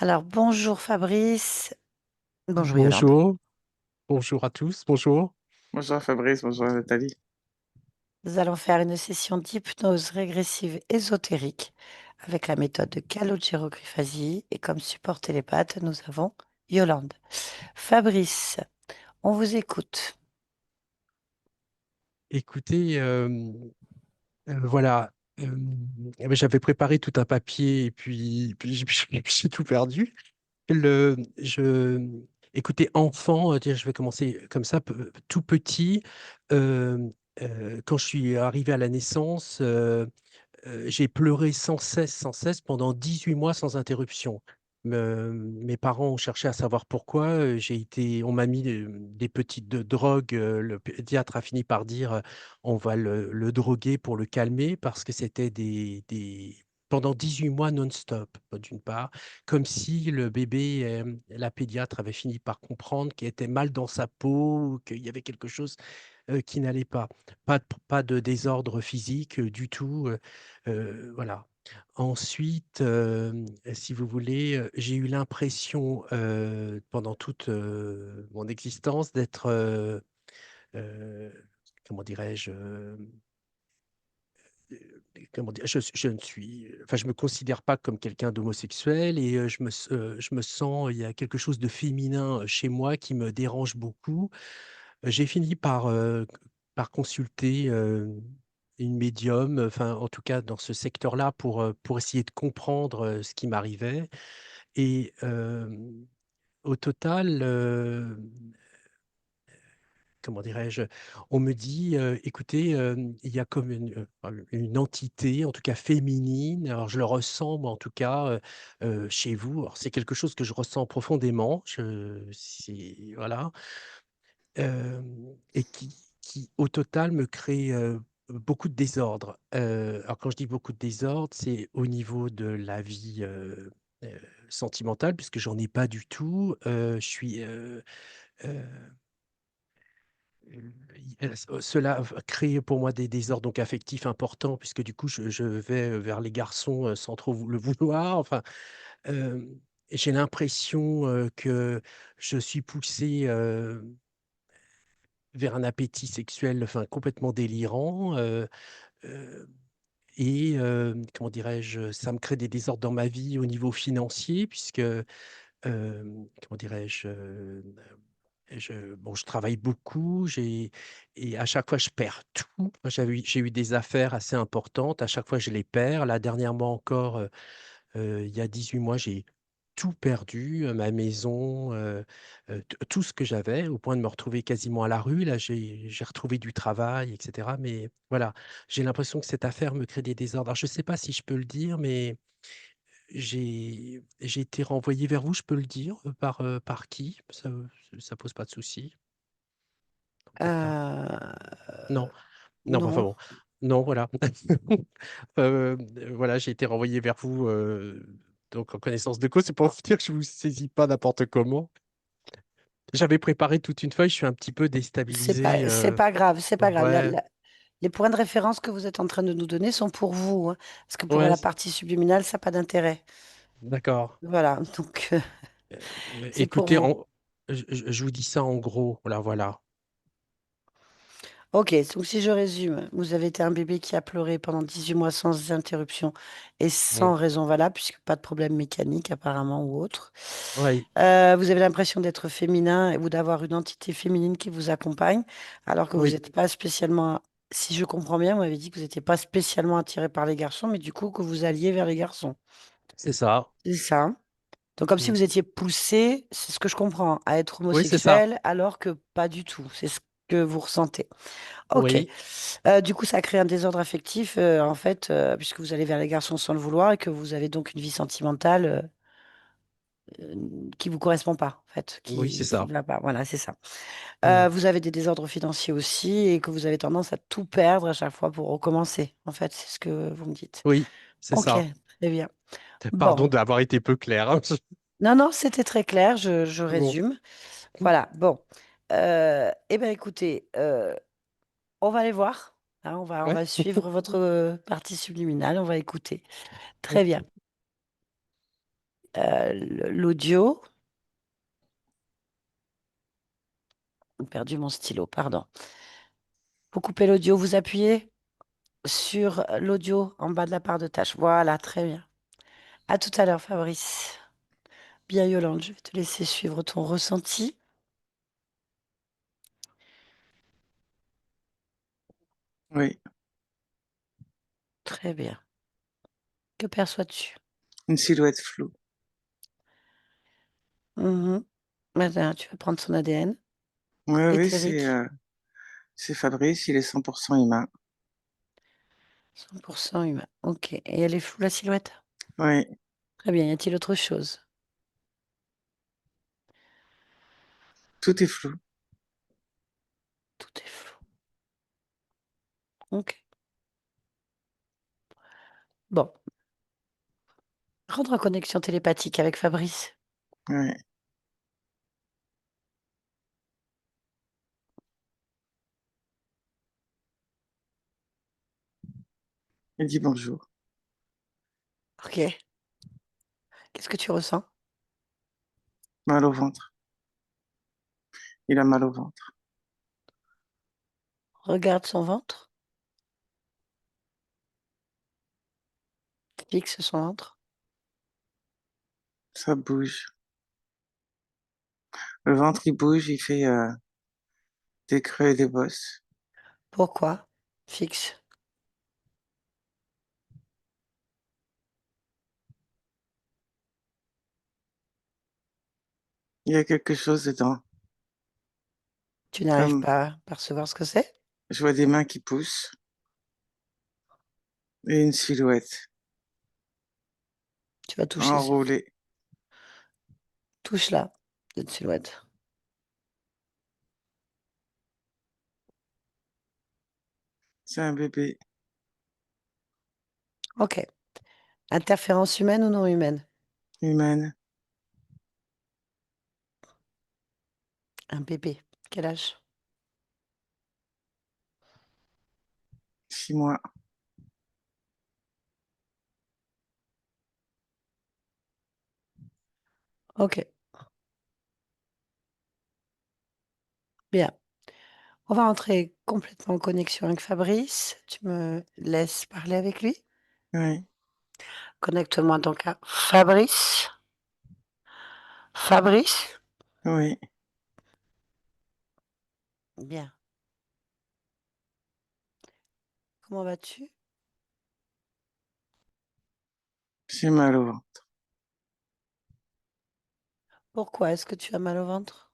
Alors, bonjour Fabrice, bonjour Yolande. Bonjour, bonjour à tous, bonjour. Bonjour Fabrice, bonjour Nathalie. Nous allons faire une session d'hypnose régressive ésotérique avec la méthode de Calogero-Griffasi et comme support télépathe, nous avons Yolande. Fabrice, on vous écoute. Écoutez, voilà, eh ben, j'avais préparé tout un papier et puis j'ai tout perdu. Le, je, Écoutez, enfant, tiens, je vais commencer comme ça, tout petit. euh, Quand je suis arrivé à la naissance, j'ai pleuré sans cesse pendant 18 mois sans interruption. Mes parents ont cherché à savoir pourquoi. On m'a mis des petites drogues. Le pédiatre a fini par dire on va le droguer pour le calmer parce que c'était pendant 18 mois non-stop, d'une part, comme si le bébé, la pédiatre avait fini par comprendre qu'il était mal dans sa peau, ou qu'il y avait quelque chose qui n'allait pas. Pas de désordre physique du tout. Voilà. Ensuite, si vous voulez, j'ai eu l'impression pendant toute mon existence d'être, euh, comment dirais-je, comment dire, je ne suis, enfin, je me considère pas comme quelqu'un d'homosexuel et je me sens, il y a quelque chose de féminin chez moi qui me dérange beaucoup. J'ai fini par consulter une médium, enfin, en tout cas dans ce secteur-là, pour essayer de comprendre ce qui m'arrivait. Et au total, comment dirais-je, on me dit, écoutez, il y a comme une entité, en tout cas féminine, alors je le ressens, moi, en tout cas, chez vous. Alors, c'est quelque chose que je ressens profondément. Voilà. Et qui, au total, me crée beaucoup de désordre. Alors, quand je dis beaucoup de désordre, c'est au niveau de la vie euh, sentimentale, puisque j'en ai pas du tout. Je suis. Euh, Cela va créer pour moi des désordres donc affectifs importants, puisque du coup, je vais vers les garçons sans trop le vouloir. Enfin, euh, j'ai l'impression que je suis poussé vers un appétit sexuel, enfin, complètement délirant. Euh, Comment dirais-je, ça me crée des désordres dans ma vie au niveau financier, puisque, comment dirais-je, bon, je travaille beaucoup, et à chaque fois, je perds tout. J'ai eu des affaires assez importantes, à chaque fois, je les perds. Là, dernièrement encore, il y a 18 mois, j'ai tout perdu, ma maison, tout ce que j'avais, au point de me retrouver quasiment à la rue. Là, j'ai retrouvé du travail, etc. Mais voilà, j'ai l'impression que cette affaire me crée des désordres. Alors, je ne sais pas si je peux le dire, mais j'ai été renvoyé vers vous, je peux le dire, par qui? Ça pose pas de souci. Peut-être pas. Non, non, bah, enfin Non, bon. Non, voilà. Euh, voilà, j'ai été renvoyé vers vous, donc en connaissance de cause. C'est pour vous dire que je vous saisis pas n'importe comment. J'avais préparé toute une feuille, je suis un petit peu déstabilisé. c'est pas grave, c'est pas grave. Ouais, Les points de référence que vous êtes en train de nous donner sont pour vous, hein, parce que pour ouais, la partie subliminale, ça n'a pas d'intérêt. d'accord. Voilà, donc c'est pour Écoutez, vous. je vous dis ça en gros. Voilà, voilà. Ok, donc si je résume, vous avez été un bébé qui a pleuré pendant 18 mois sans interruption et sans Mm. raison valable, puisque pas de problème mécanique apparemment ou autre. Ouais, Vous avez l'impression d'être féminin ou d'avoir une entité féminine qui vous accompagne, alors que vous oui, n'êtes pas spécialement, si je comprends bien, vous m'avez dit que vous n'étiez pas spécialement attiré par les garçons, mais du coup que vous alliez vers les garçons. c'est ça. C'est ça, hein. Donc comme si Mm. vous étiez poussé, c'est ce que je comprends, à être Oui, c'est ça. homosexuel, alors que pas du tout. C'est ce que vous ressentez. Ok. Oui, Du coup, ça crée un désordre affectif, en fait, puisque vous allez vers les garçons sans le vouloir et que vous avez donc une vie sentimentale qui vous correspond pas, en fait, oui, c'est qui ça. ne va pas. Voilà, c'est ça. Mm. Vous avez des désordres financiers aussi et que vous avez tendance à tout perdre à chaque fois pour recommencer. En fait, c'est ce que vous me dites. Oui, c'est Ok, ça. très bien. Pardon Bon. d'avoir été peu clair, hein. Non, non, c'était très clair, je Bon. résume. Voilà, bon. Eh bien, écoutez, on va aller voir, hein, on Ouais. va suivre votre partie subliminale, on va écouter. Très bien. L'audio. J'ai perdu mon stylo, pardon. Pour couper l'audio, vous appuyez sur l'audio en bas de la barre de tâches. Voilà, très bien. À tout à l'heure, Fabrice. Bien, Yolande, je vais te laisser suivre ton ressenti. Oui, Très bien. Que perçois-tu? une silhouette floue. Mhm. Maintenant, tu vas prendre son ADN. Oui, oui, Éthérique, c'est Fabrice, il est 100% humain. 100% humain. Ok. Et elle est floue, la silhouette? Oui, Très bien. Y a-t-il autre chose? tout est flou. Tout est flou. Ok. Bon. Rendre en connexion télépathique avec Fabrice. Oui, il dit bonjour. Ok. Qu'est-ce que tu ressens? Mal au ventre. Il a mal au ventre. Regarde son ventre. Fixe son ventre. Ça bouge. Le ventre, il bouge, il fait des creux et des bosses. Pourquoi? Fixe. Il y a quelque chose dedans. Tu n'arrives Comme, pas à percevoir ce que c'est? je vois des mains qui poussent et une silhouette Tu vas toucher. enroulée. Touche là, cette silhouette. C'est un bébé Ok. Interférence humaine ou non humaine? humaine, Un bébé. Quel âge? 6 mois. Ok. Bien. On va entrer complètement en connexion avec Fabrice. Tu me laisses parler avec lui. Oui, Connecte-moi donc à Fabrice. Fabrice. oui, Bien. Comment vas-tu? j'ai mal au ventre. Pourquoi est-ce que tu as mal au ventre?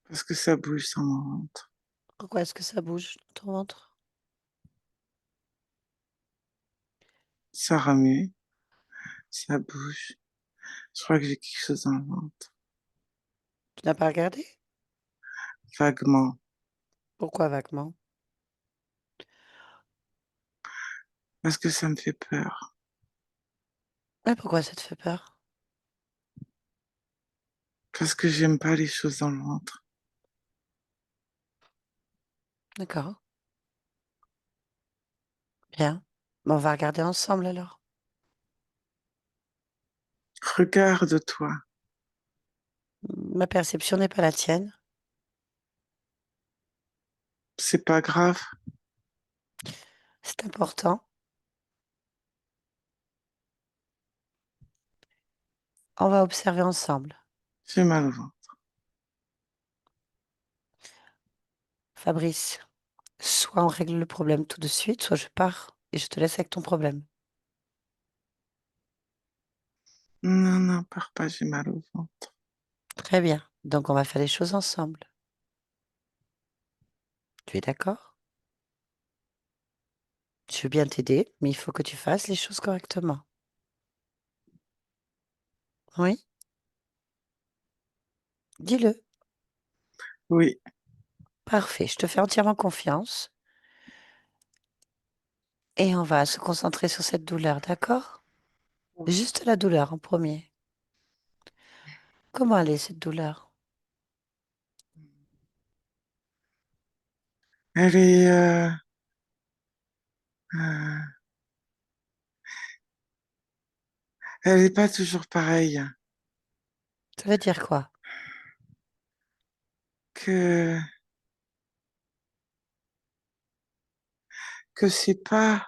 Parce que ça bouge sur mon ventre. Pourquoi est-ce que ça bouge dans ton ventre? Ça remue, ça bouge. Je crois que j'ai quelque chose dans le ventre. Tu n'as pas regardé? Vaguement. Pourquoi vaguement? Parce que ça me fait peur. Mais pourquoi ça te fait peur? Parce que j'aime pas les choses dans le ventre. D'accord. Bien. Bon, on va regarder ensemble alors. Regarde-toi. Ma perception n'est pas la tienne. C'est pas grave. C'est important. On va observer ensemble. J'ai mal au ventre. Fabrice, soit on règle le problème tout de suite, soit je pars et je te laisse avec ton problème. Non, non, pars pas, j'ai mal au ventre. Très bien. Donc on va faire les choses ensemble. Tu es d'accord? Je veux bien t'aider, mais il faut que tu fasses les choses correctement. Oui? Dis-le. Oui, Parfait. Je te fais entièrement confiance. Et on va se concentrer sur cette douleur, d'accord? Juste la douleur en premier. Comment elle est cette douleur? elle est... euh, Elle n'est pas toujours pareille. Ça veut dire quoi? Que, que c'est pas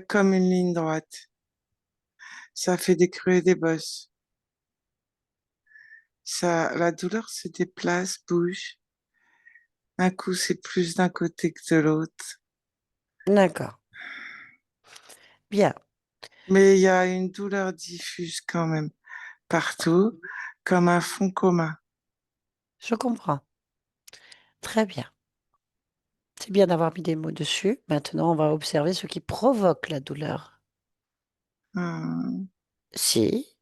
comme une ligne droite. Ça fait des creux et des bosses. Ça, la douleur se déplace, bouge. Un coup, c'est plus d'un côté que de l'autre. D'accord. Bien, Mais il y a une douleur diffuse quand même partout, comme un fond commun. je comprends. Très bien. C'est bien d'avoir mis des mots dessus. Maintenant, on va observer ce qui provoque la douleur. Hum. Si,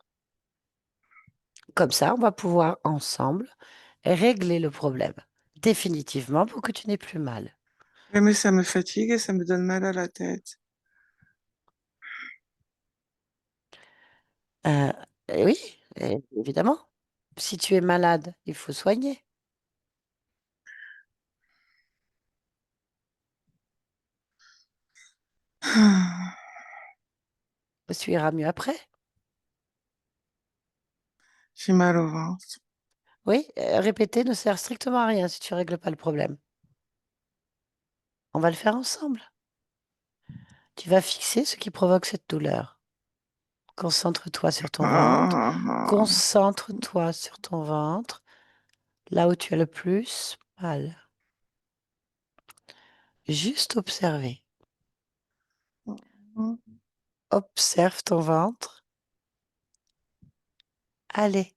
comme ça, on va pouvoir ensemble régler le problème définitivement pour que tu n'aies plus mal. Ouais, mais ça me fatigue et ça me donne mal à la tête. Euh, oui, évidemment. Si tu es malade, il faut soigner. Hum. Tu iras mieux après. J'ai mal au ventre. Oui, répéter ne sert strictement à rien si tu ne règles pas le problème. On va le faire ensemble. Tu vas fixer ce qui provoque cette douleur. Concentre-toi sur ton ventre. Ah. Concentre-toi sur ton ventre, là où tu as le plus mal. Juste observer. Observe ton ventre. Allez,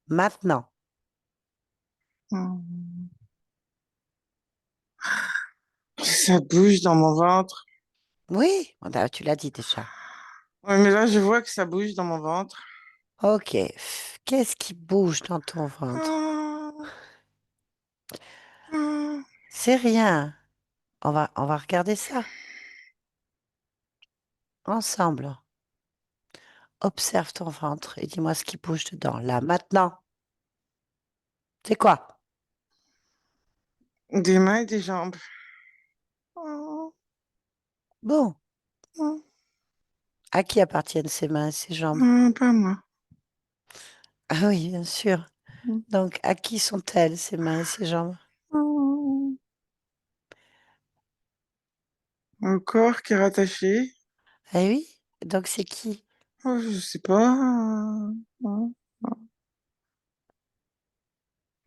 maintenant. Hum. Ça bouge dans mon ventre. Oui, tu l'as dit déjà. Ouais, mais là, je vois que ça bouge dans mon ventre. Ok. Qu'est-ce qui bouge dans ton ventre? Ah. Ah. C'est rien. On va regarder ça ensemble. Observe ton ventre et dis-moi ce qui bouge dedans. Là, maintenant. C'est quoi? Des mains et des jambes. Ah. Bon. Ah. À qui appartiennent ses mains et ses jambes? Ah, pas moi. Ah oui, bien sûr. Ah. Donc, à qui sont-elles, ses mains et ses jambes? Un corps qui est rattaché. Ah oui? Donc, c'est qui? Oh, je sais pas. Ah.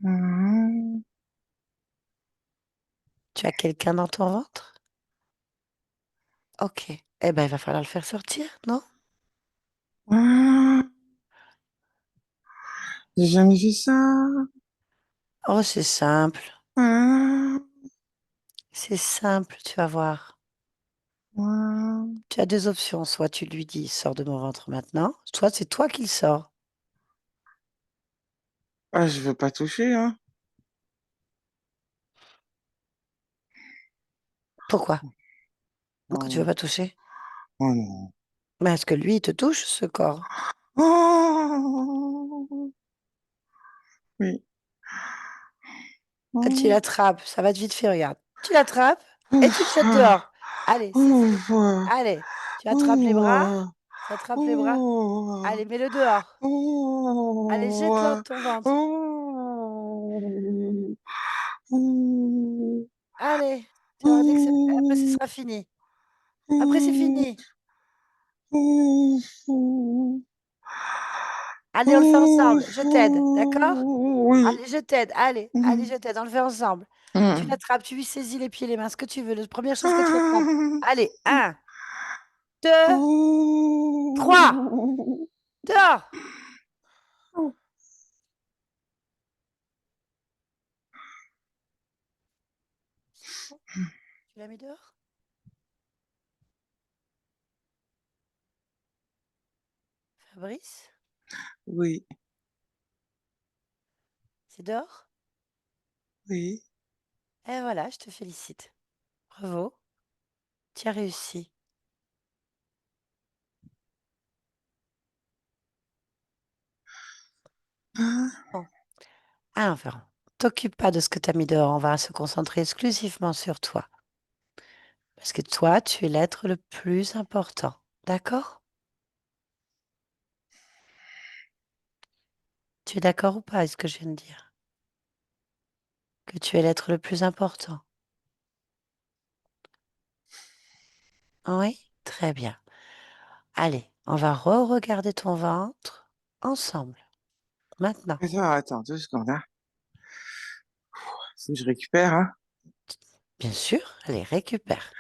Ah. Tu as quelqu'un dans ton ventre? Ok. Eh ben, il va falloir le faire sortir, non? Ah. J'ai jamais vu ça. Oh, c'est simple. Ah. C'est simple, tu vas voir. Ah. Tu as deux options. Soit tu lui dis, sors de mon ventre maintenant, soit c'est toi qui le sors. Ah, je veux pas toucher, hein. Pourquoi? Pourquoi tu veux Oh, pas toucher? oh non. Mais est-ce que lui, il te touche, ce corps? Oh, oui. Ah, tu Oh, l'attrapes, ça va te vite fait, regarde. Tu l'attrapes et tu le ouf, jettes dehors. Allez, saisis-le. ouf, ah, Allez, tu attrapes les bras, ouh, tu attrapes les bras. ouh, Allez, mets-le dehors. Allez, ouh, jette-le de ah, ton ventre. ouh, ouh, Allez, tu vas voir dès que après, ce ouh, sera fini. Après, c'est ouh, fini. ouh, ouh, Allez, on le fait ouh, ensemble. Je t'aide, d'accord? oui. Allez, je t'aide. Allez, allez, je t'aide. On le fait ensemble. Tu Mm. l'attrapes, tu lui saisis les pieds, les mains, ce que tu veux. La première chose que tu attrapes. Ah, Allez, un, deux, trois. ouh. Dehors. Bon, tu l'as mis dehors? Fabrice, Oui, c'est dehors? oui. Et voilà, je te félicite. Bravo, tu as réussi. Ah, Bon, enfin, t'occupe pas de ce que tu as mis dehors. On va se concentrer exclusivement sur toi. Parce que toi, tu es l'être le plus important. D'accord? Tu es d'accord ou pas avec ce que je viens de dire? Que tu es l'être le plus important. Oui? Très bien. Allez, on va re-regarder ton ventre ensemble. Maintenant. Attends, 2 secondes, hein. Faut que je récupère, hein. Bien sûr, allez, récupère.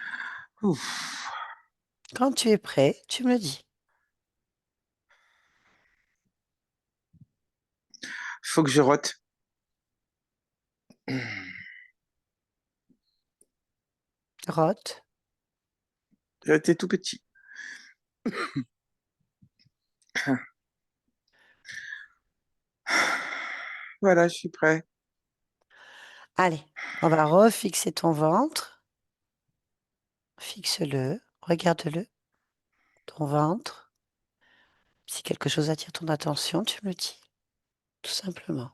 Ouf. Quand tu es prêt, tu me le dis. Faut que je rote. Rote. T'es tout petit. Voilà, je suis prêt. Allez, on va refixer ton ventre. Fixe-le, regarde-le, ton ventre. Si quelque chose attire ton attention, tu me le dis, tout simplement.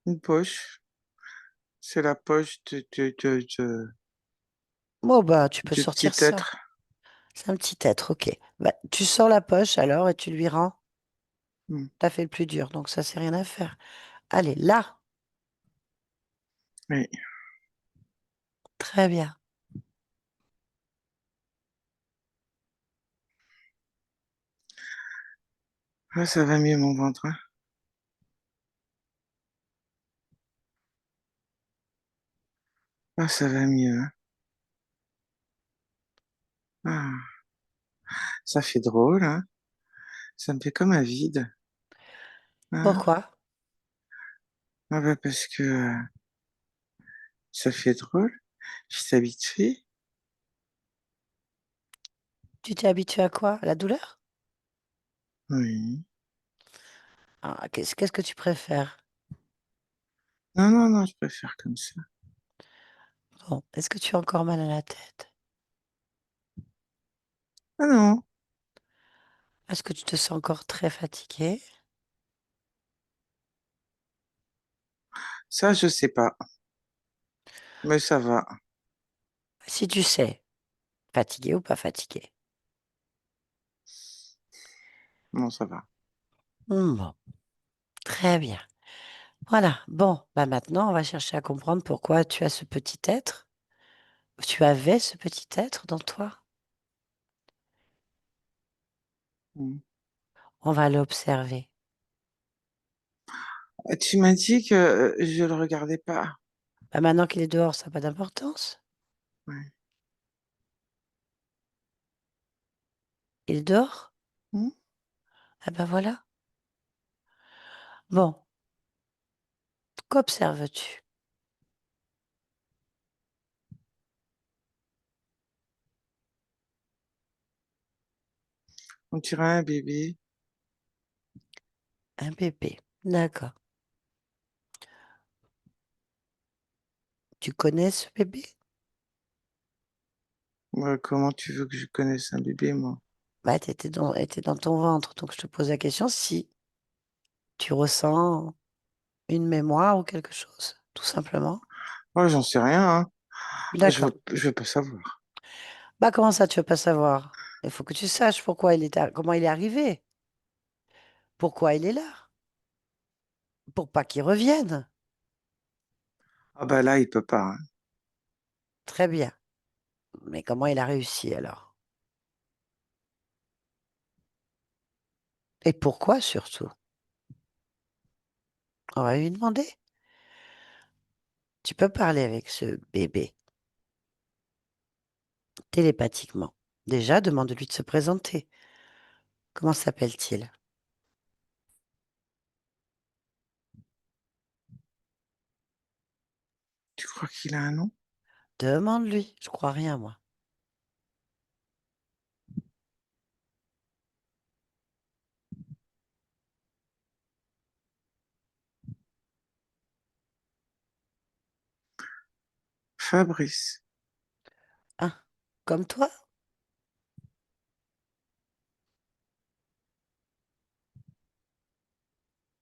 Une poche. C'est la poche Bon, bah, tu peux du sortir petit ça. être. C'est un petit être, ok. Bah, tu sors la poche alors et tu lui rends. Hmm. T'as fait le plus dur, donc ça, c'est rien à faire. Allez, là. Oui. Très bien. Ah, ça va mieux, mon ventre, hein. Ah, ça va mieux, hein. Ah, ça fait drôle, hein. Ça me fait comme un vide, hein. Pourquoi? Ah bah parce que ça fait drôle. Je suis habituée. Tu t'es habitué à quoi? À la douleur? Oui. Ah, qu'est-ce que tu préfères? Non, non, non, je préfère comme ça. Bon, est-ce que tu as encore mal à la tête? Ah non, Est-ce que tu te sens encore très fatigué? ça, je sais pas. Mais ça va. Si tu sais, fatigué ou pas fatigué? Non, ça va. Bon, très bien. Voilà. Bon, bah maintenant, on va chercher à comprendre pourquoi tu as ce petit être. Tu avais ce petit être dans toi. Mm. On va l'observer. Tu m'as dit que je le regardais pas. Bah maintenant qu'il est dehors, ça n'a pas d'importance. Ouais. Il est dehors? Mm. Ah ben voilà. Bon, qu'observes-tu? On dirait un bébé. Un bébé. D'accord. Tu connais ce bébé? Ouais, comment tu veux que je connaisse un bébé, moi? Bah, était dans ton ventre. Donc, je te pose la question si tu ressens une mémoire ou quelque chose, tout simplement. Oh, j'en sais rien, hein. D'accord. Je veux pas savoir. Bah, comment ça, tu veux pas savoir? Il faut que tu saches pourquoi comment il est arrivé. Pourquoi il est là? Pour pas qu'il revienne. Ah bah là, il peut pas, hein. Très bien. Mais comment il a réussi alors? Et pourquoi surtout? On va lui demander. Tu peux parler avec ce bébé télépathiquement. Déjà, demande-lui de se présenter. Comment s'appelle-t-il? Tu crois qu'il a un nom? Demande-lui. Je crois rien, moi. Fabrice. Ah, comme toi?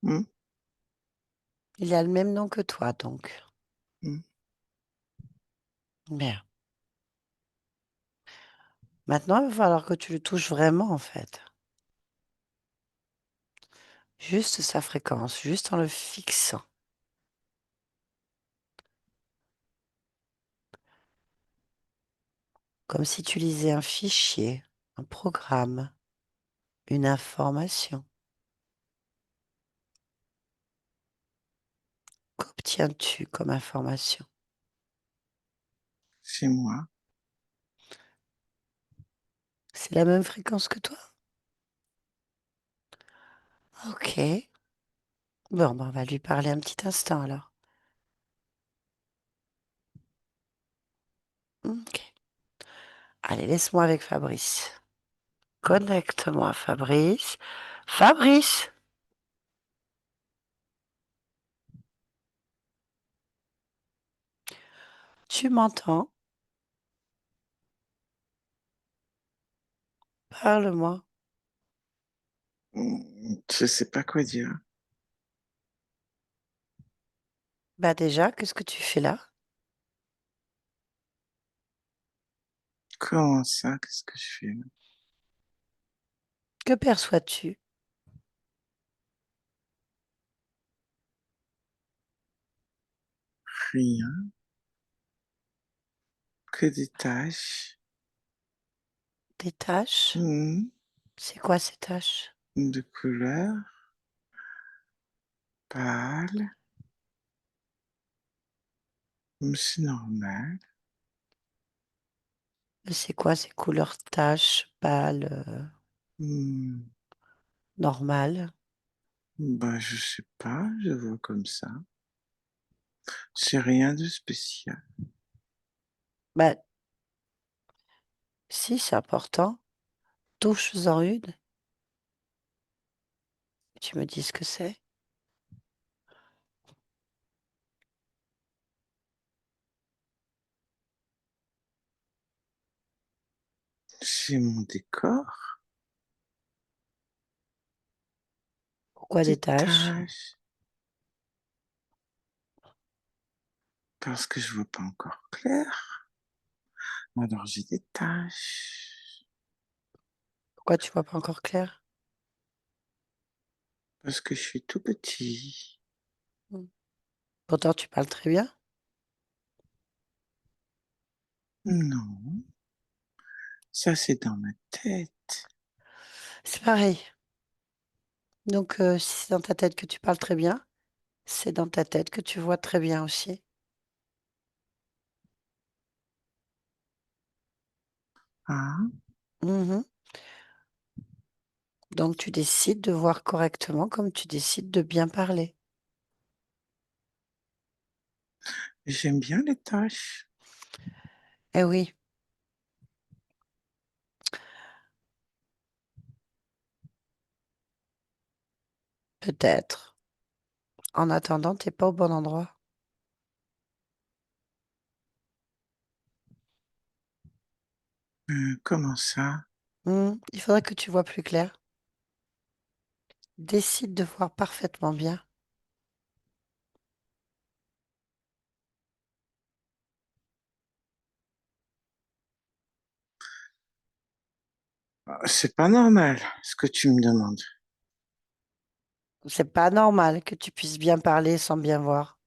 Hmm. Il a le même nom que toi, donc. Hmm. Bien. Maintenant, il va falloir que tu le touches vraiment, en fait. Juste sa fréquence, juste en le fixant. Comme si tu lisais un fichier, un programme, une information. Qu'obtiens-tu comme information? Chez moi. C'est la même fréquence que toi? Ok. Bon, ben, on va lui parler un petit instant alors. Ok. Allez, laisse-moi avec Fabrice. Connecte-moi, Fabrice. Fabrice, tu m'entends? Parle-moi. Je sais pas quoi dire. Bah déjà, qu'est-ce que tu fais là? Comment ça? Qu'est-ce que je fais là? Que perçois-tu? Rien. Que des taches. Des taches? Hmm. C'est quoi ces taches? De couleur pâle. C'est normal. C'est quoi ces couleurs taches, pâles, Hmm. normales? Bah, je sais pas, je vois comme ça. C'est rien de spécial. Bah si, c'est important. Touche-en une. Tu me dis ce que c'est. C'est mon décor. Pourquoi des Des taches? taches. Parce que je vois pas encore clair. Alors j'ai des taches. Pourquoi tu vois pas encore clair? Parce que je suis tout petit. Hmm. Pourtant, tu parles très bien. Non, ça c'est dans ma tête. C'est pareil. Donc, si c'est dans ta tête que tu parles très bien, c'est dans ta tête que tu vois très bien aussi. Ah, Mhm. Donc, tu décides de voir correctement comme tu décides de bien parler. j'aime bien les taches. Eh oui, peut-être. En attendant, t'es pas au bon endroit. Comment ça? Il faudrait que tu vois plus clair. Décide de voir parfaitement bien. C'est pas normal ce que tu me demandes. C'est pas normal que tu puisses bien parler sans bien voir,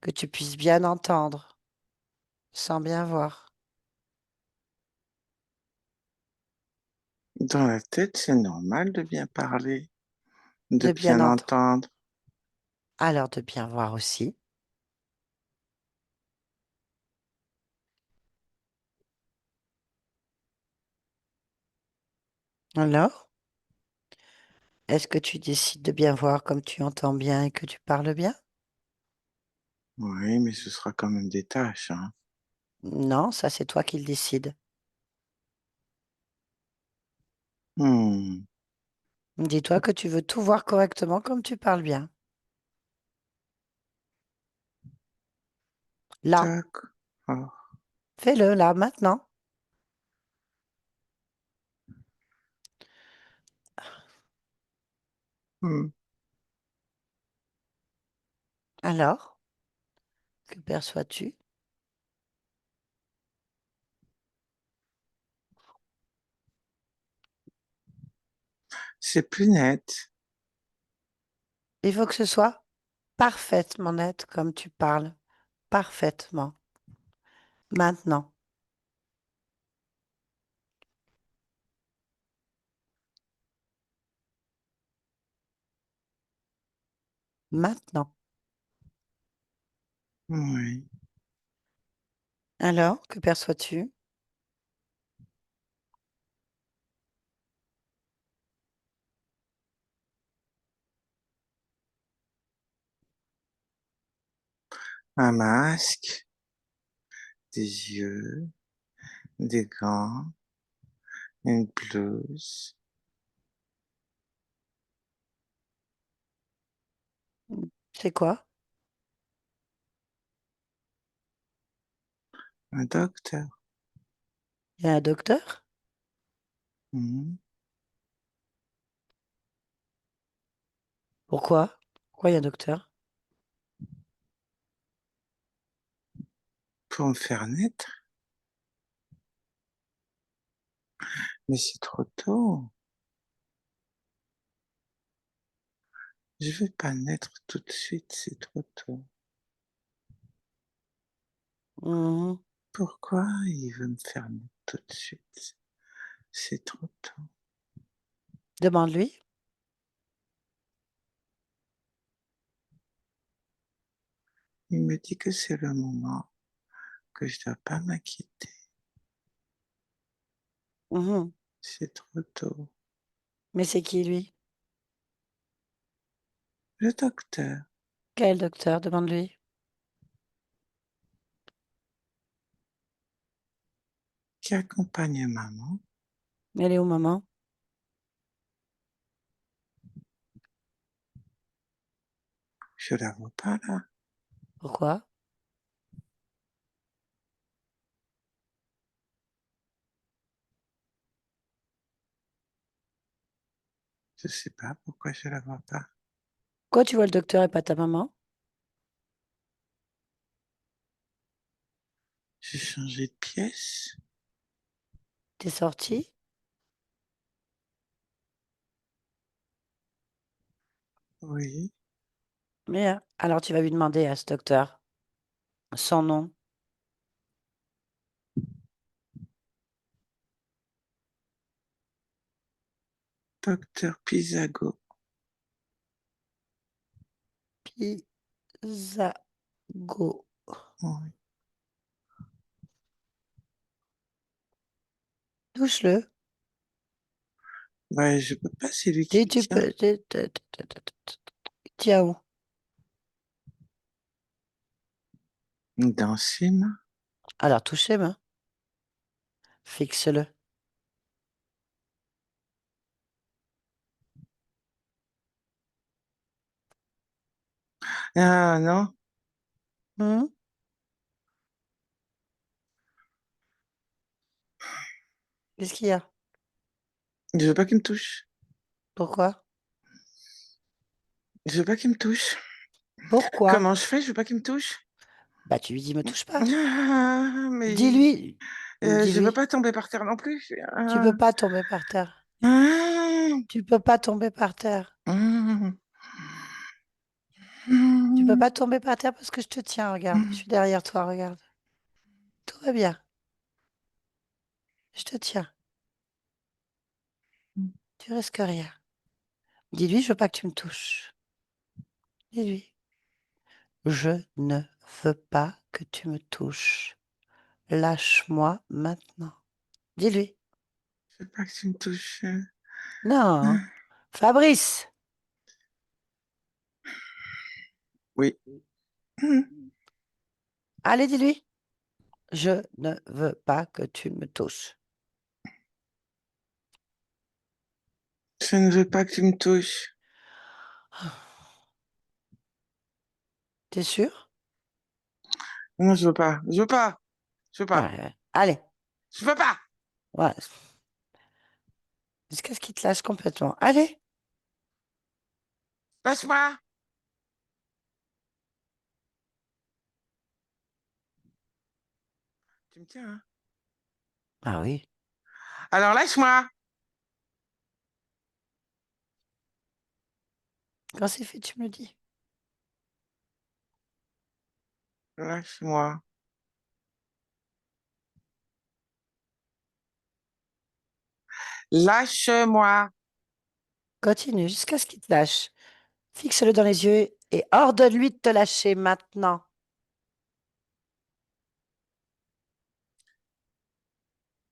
que tu puisses bien entendre sans bien voir, Dans la tête, c'est normal de bien parler, de de bien bien entendre. entendre. Alors de bien voir aussi. Alors, est-ce que tu décides de bien voir comme tu entends bien et que tu parles bien? Oui, mais ce sera quand même des taches, hein. Non, ça c'est toi qui le décides. Hmm, Dis-toi que tu veux tout voir correctement comme tu parles bien. Là, d'accord. fais-le là, maintenant. Hmm. Alors, que perçois-tu? C'est plus net. Il faut que ce soit parfaitement net comme tu parles. Parfaitement. Maintenant. Maintenant. Oui. Alors, que perçois-tu? Un masque, des yeux, des gants, une blouse, C'est quoi? un docteur. Il y a un docteur? Hmm. Pourquoi? Pourquoi il y a un docteur? Pour me faire naître. Mais c'est trop tôt. Je veux pas naître tout de suite, c'est trop tôt. Mhm. Pourquoi il veut me faire naître tout de suite? C'est trop tôt. Demande-lui. Il me dit que c'est le moment, que je dois pas m'inquiéter. Mhm. C'est trop tôt. Mais c'est qui lui? Le docteur Quel docteur? Demande-lui. qui accompagne maman, Elle est où, maman? je la vois pas là. Pourquoi? Je sais pas pourquoi je la vois pas. Pourquoi tu vois le docteur et pas ta maman? J'ai changé de pièce. T'es sorti? Oui, Bien. Alors tu vas lui demander à ce docteur son nom. docteur Pisago. Pisago. Oui. Touche-le. Ouais, je peux pas, c'est lui qui Si me tu tient peux. Tiens où? dans ses mains. Alors touche les mains. Fixe-le. Ah non, Hmm. Qu'est-ce qu'il y a? je veux pas qu'il me touche. Pourquoi? Je veux pas qu'il me touche. Pourquoi? Comment je fais? Je veux pas qu'il me touche. Bah tu lui dis me touche pas. Ah, mais Dis-lui. je veux Dis-lui. pas tomber par terre non plus. Tu peux pas tomber par terre. Ah, Tu peux pas tomber par terre. ah, Tu peux ah, pas tomber par terre parce que je te tiens, regarde. Je suis derrière toi, regarde. Tout va bien. Je te tiens. Tu risques rien. Dis-lui, je veux pas que tu me touches. Dis-lui. Je ne veux pas que tu me touches. Lâche-moi maintenant. Dis-lui. je veux pas que tu me touches. Non. Fabrice. Oui. Allez, dis-lui. Je ne veux pas que tu me touches. Je ne veux pas que tu me touches. T'es sûr? Non, je veux pas. Je veux pas. Je veux Ouais, pas. ouais. Allez. Je veux pas. Ouais. Jusqu'à ce qu'il te lâche complètement. Allez. Lâche-moi. Tu me tiens, hein? Ah oui. Alors lâche-moi. Quand c'est fait, tu me le dis. Lâche-moi. Lâche-moi. Continue jusqu'à ce qu'il te lâche. Fixe-le dans les yeux et ordonne-lui de te lâcher maintenant.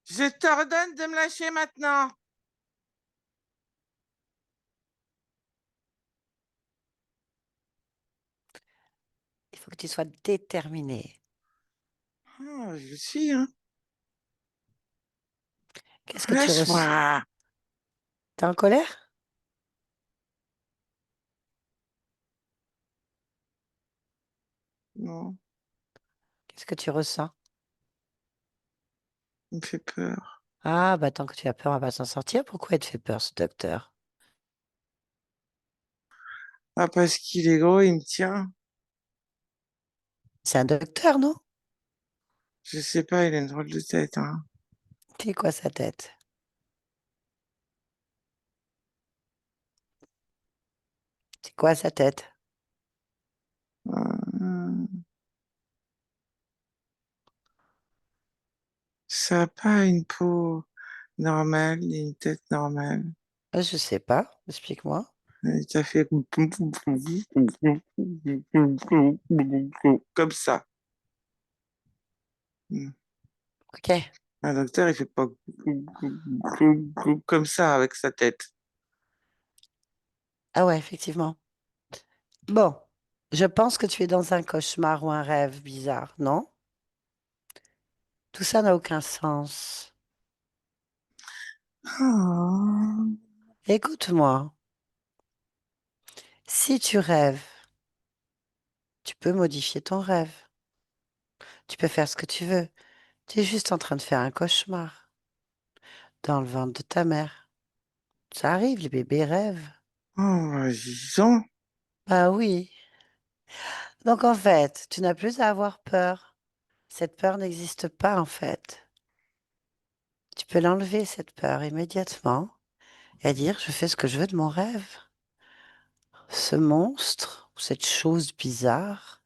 Je t'ordonne de me lâcher maintenant. Il faut que tu sois déterminé. Oh, je suis, hein. Qu'est-ce que tu ressens? Lâche-moi. T'es en colère? Non, Qu'est-ce que tu ressens? il me fait peur. Ah, bah tant que tu as peur, on va pas s'en sortir. Pourquoi il te fait peur, ce docteur? Ah, parce qu'il est gros, il me tient. C'est un docteur, non? Je sais pas, il a une drôle de tête, hein. C'est quoi sa tête? C'est quoi sa tête? Euh, Ça a pas une peau normale, ni une tête normale. Je sais pas. Explique-moi. Il t'a fait comme ça. Ok. Un docteur, il fait pas comme ça avec sa tête. Ah ouais, effectivement. Bon, je pense que tu es dans un cauchemar ou un rêve bizarre, non? Tout ça n'a aucun sens. Oh, Écoute-moi. Si tu rêves, tu peux modifier ton rêve. Tu peux faire ce que tu veux. Tu es juste en train de faire un cauchemar dans le ventre de ta mère. Ça arrive, les bébés rêvent. oh, disons. Bah oui. Donc en fait, tu n'as plus à avoir peur. Cette peur n'existe pas en fait. Tu peux l'enlever, cette peur, immédiatement, et dire, je fais ce que je veux de mon rêve. Ce monstre, cette chose bizarre,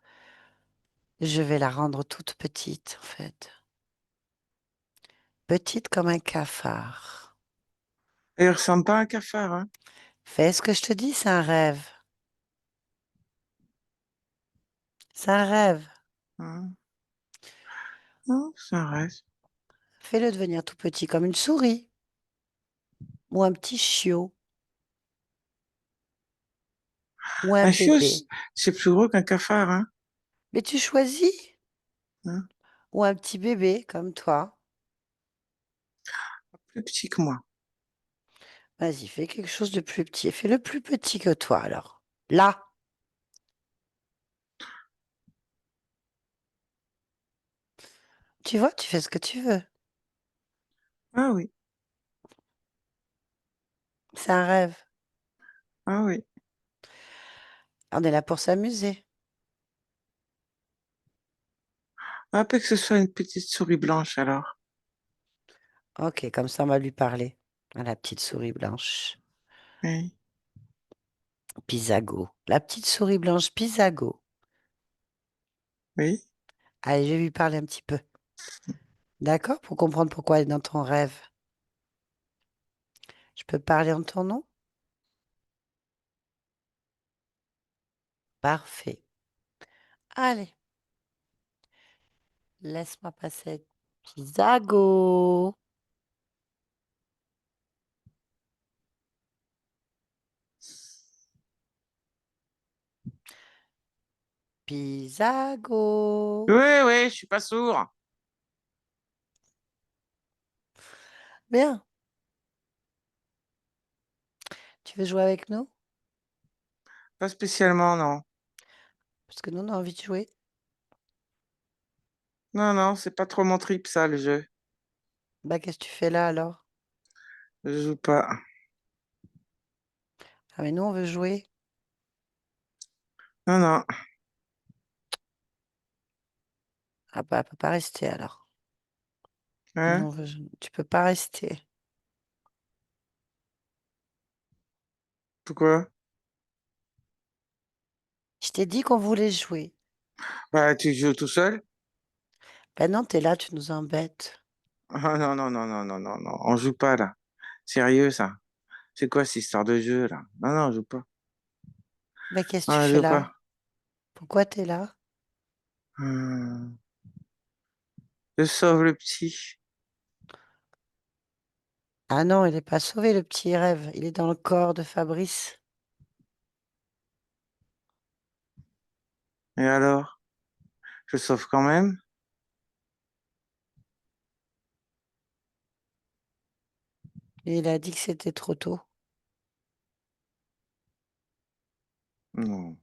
je vais la rendre toute petite, en fait. Petite comme un cafard. Il ressemble pas à un cafard, hein. Fais ce que je te dis, c'est un rêve. C'est un rêve. Hein. Non, ça reste. Fais-le devenir tout petit comme une souris ou un petit chiot ou un Un chiot, bébé. c'est plus gros qu'un cafard, hein. Mais tu choisis Hein. ou un petit bébé comme toi. Plus petit que moi. Vas-y, fais quelque chose de plus petit. Fais-le plus petit que toi alors. Là, tu vois, tu fais ce que tu veux. Ah oui, C'est un rêve. ah oui. On est là pour s'amuser. Ah, peut que ce soit une petite souris blanche alors. Ok, comme ça on va lui parler. À la petite souris blanche. Oui, Pisago. La petite souris blanche Pisago. oui. Allez, je vais lui parler un petit peu. D'accord? Pour comprendre pourquoi elle est dans ton rêve. Je peux parler en ton nom? Parfait. Allez, laisse-moi passer. Pisago. Pisago. Oui, oui, je suis pas sourd. Bien. Tu veux jouer avec nous? Pas spécialement, non. Parce que nous, on a envie de jouer. Non, non, c'est pas trop mon trip, ça, le jeu. Bah, qu'est-ce que tu fais là alors? Je joue pas. Ah, mais nous, on veut jouer. Non, non. Ah bah, elle peut pas rester alors. Hein? Non, tu peux pas rester. Pourquoi? Je t'ai dit qu'on voulait jouer. Bah, tu joues tout seul? Ben non, t'es là, tu nous embêtes. Ah, non, non, non, non, non, non, non. On joue pas, là. Sérieux, ça? C'est quoi cette histoire de jeu, là? Non, non, on joue pas. Ben qu'est-ce que Non, tu on fais joue là? pas. Pourquoi t'es là? Hum, Je sauve le petit. Ah non, il est pas sauvé, le petit rêve. Il est dans le corps de Fabrice. Et alors? Je sauve quand même? Et il a dit que c'était trop tôt. Non,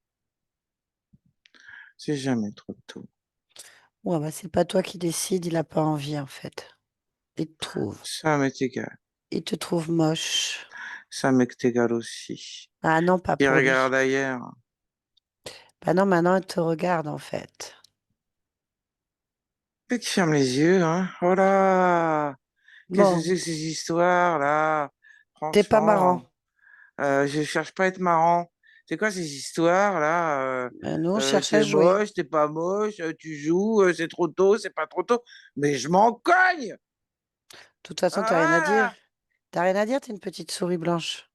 c'est jamais trop tôt. Ouais, bah c'est pas toi qui décide, il a pas envie en fait. Il te trouve. Ça m'est égal. Il te trouve moche. Ça m'est égal aussi. Ah non, pas Il pour lui. regarde ailleurs. Bah non, maintenant il te regarde en fait. Mais tu fermes les yeux, hein? Oh là! Qu'est-ce que Bon, c'est que ces histoires-là? t'es pas marrant. Franchement, je cherche pas à être marrant. C'est quoi ces histoires-là? Nous, on cherche à T'es jouer. moche, t'es pas moche, tu joues, c'est trop tôt, c'est pas trop tôt. Mais je m'en cogne! De toute façon, t'as rien à dire. Ah! T'as rien à dire, t'es une petite souris blanche.